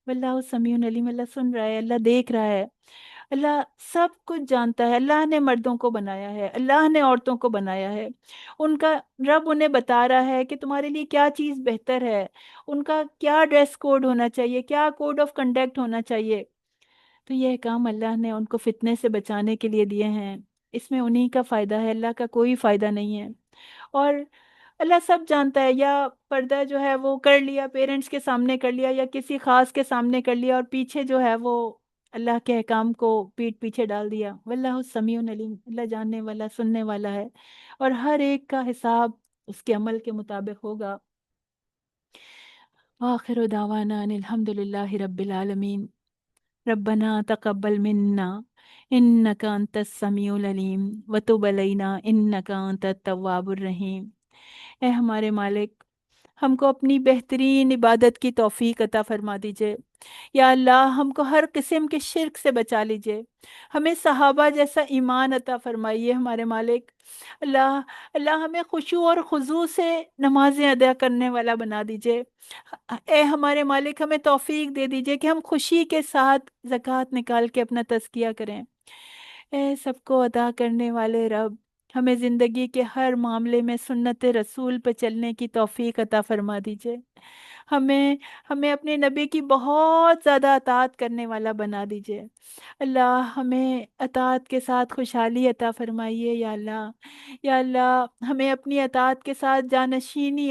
واللہ سمیع علیم، اللہ سن رہا ہے، اللہ دیکھ رہا ہے، اللہ سب کچھ جانتا ہے۔ اللہ نے مردوں کو بنایا ہے، اللہ نے عورتوں کو بنایا ہے، ان کا رب انہیں بتا رہا ہے کہ تمہارے لیے کیا چیز بہتر ہے، ان کا کیا ڈریس کوڈ ہونا چاہیے، کیا کوڈ آف کنڈکٹ ہونا چاہیے۔ تو یہ کام اللہ نے ان کو فتنے سے بچانے کے لیے دیے ہیں، اس میں انہی کا فائدہ ہے، اللہ کا کوئی فائدہ نہیں ہے۔ اور اللہ سب جانتا ہے، یا پردہ جو ہے وہ کر لیا، پیرنٹس کے سامنے کر لیا یا کسی خاص کے سامنے کر لیا، اور پیچھے جو ہے وہ اللہ کے احکام کو پیٹ پیچھے ڈال دیا۔ واللہ سمیع علیم، اللہ جاننے والا، سننے والا ہے، اور ہر ایک کا حساب اس کے عمل کے مطابق ہوگا۔ آخر دعوانا ان الحمد للہ رب العالمین۔ ربنا تقبل منا انك انت السمیع العلیم وتب علینا انك انت التواب الرحیم۔ اے ہمارے مالک، ہم کو اپنی بہترین عبادت کی توفیق عطا فرما دیجئے۔ یا اللہ، ہم کو ہر قسم کے شرک سے بچا لیجئے، ہمیں صحابہ جیسا ایمان عطا فرمائیے ہمارے مالک۔ اللہ، اللہ ہمیں خشوع اور خضوع سے نمازیں ادا کرنے والا بنا دیجئے۔ اے ہمارے مالک، ہمیں توفیق دے دیجئے کہ ہم خوشی کے ساتھ زکوٰۃ نکال کے اپنا تزکیہ کریں۔ اے سب کو عطا کرنے والے رب، ہمیں زندگی کے ہر معاملے میں سنت رسول پہ چلنے کی توفیق عطا فرما دیجئے۔ ہمیں اپنے نبی کی بہت زیادہ اطاعت کرنے والا بنا دیجئے۔ اللہ، ہمیں اطاعت کے ساتھ خوشحالی عطا فرمائیے یا اللہ۔ یا اللہ، ہمیں اپنی اطاعت کے ساتھ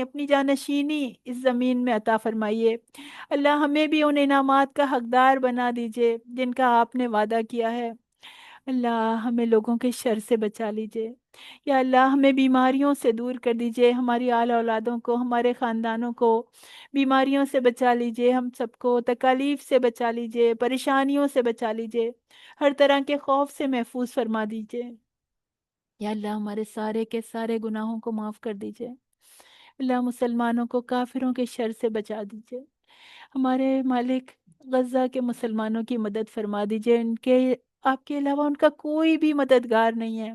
اپنی جانشینی اس زمین میں عطا فرمائیے۔ اللہ، ہمیں بھی ان انعامات کا حقدار بنا دیجئے جن کا آپ نے وعدہ کیا ہے۔ اللہ، ہمیں لوگوں کے شر سے بچا لیجئے۔ یا اللہ، ہمیں بیماریوں سے دور کر دیجئے، ہماری آل اولادوں کو، ہمارے خاندانوں کو بیماریوں سے بچا لیجئے، ہم سب کو تکالیف سے بچا لیجئے، پریشانیوں سے بچا لیجئے، ہر طرح کے خوف سے محفوظ فرما دیجئے۔ یا اللہ، ہمارے سارے کے سارے گناہوں کو معاف کر دیجئے۔ اللہ، مسلمانوں کو کافروں کے شر سے بچا دیجئے۔ ہمارے مالک، غزہ کے مسلمانوں کی مدد فرما دیجئے، آپ کے علاوہ ان کا کوئی بھی مددگار نہیں ہے۔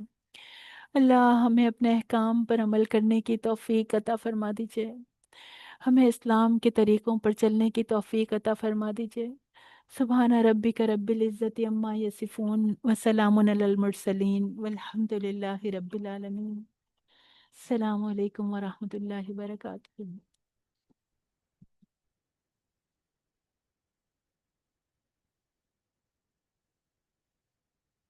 اللہ، ہمیں اپنے احکام پر عمل کرنے کی توفیق عطا فرما دیجئے، ہمیں اسلام کے طریقوں پر چلنے کی توفیق عطا فرما دیجئے۔ سبحان ربک رب العزت عما یصفون وسلام علی المرسلین والحمد للہ رب العالمین۔ السلام علیکم ورحمۃ اللہ وبرکاتہ۔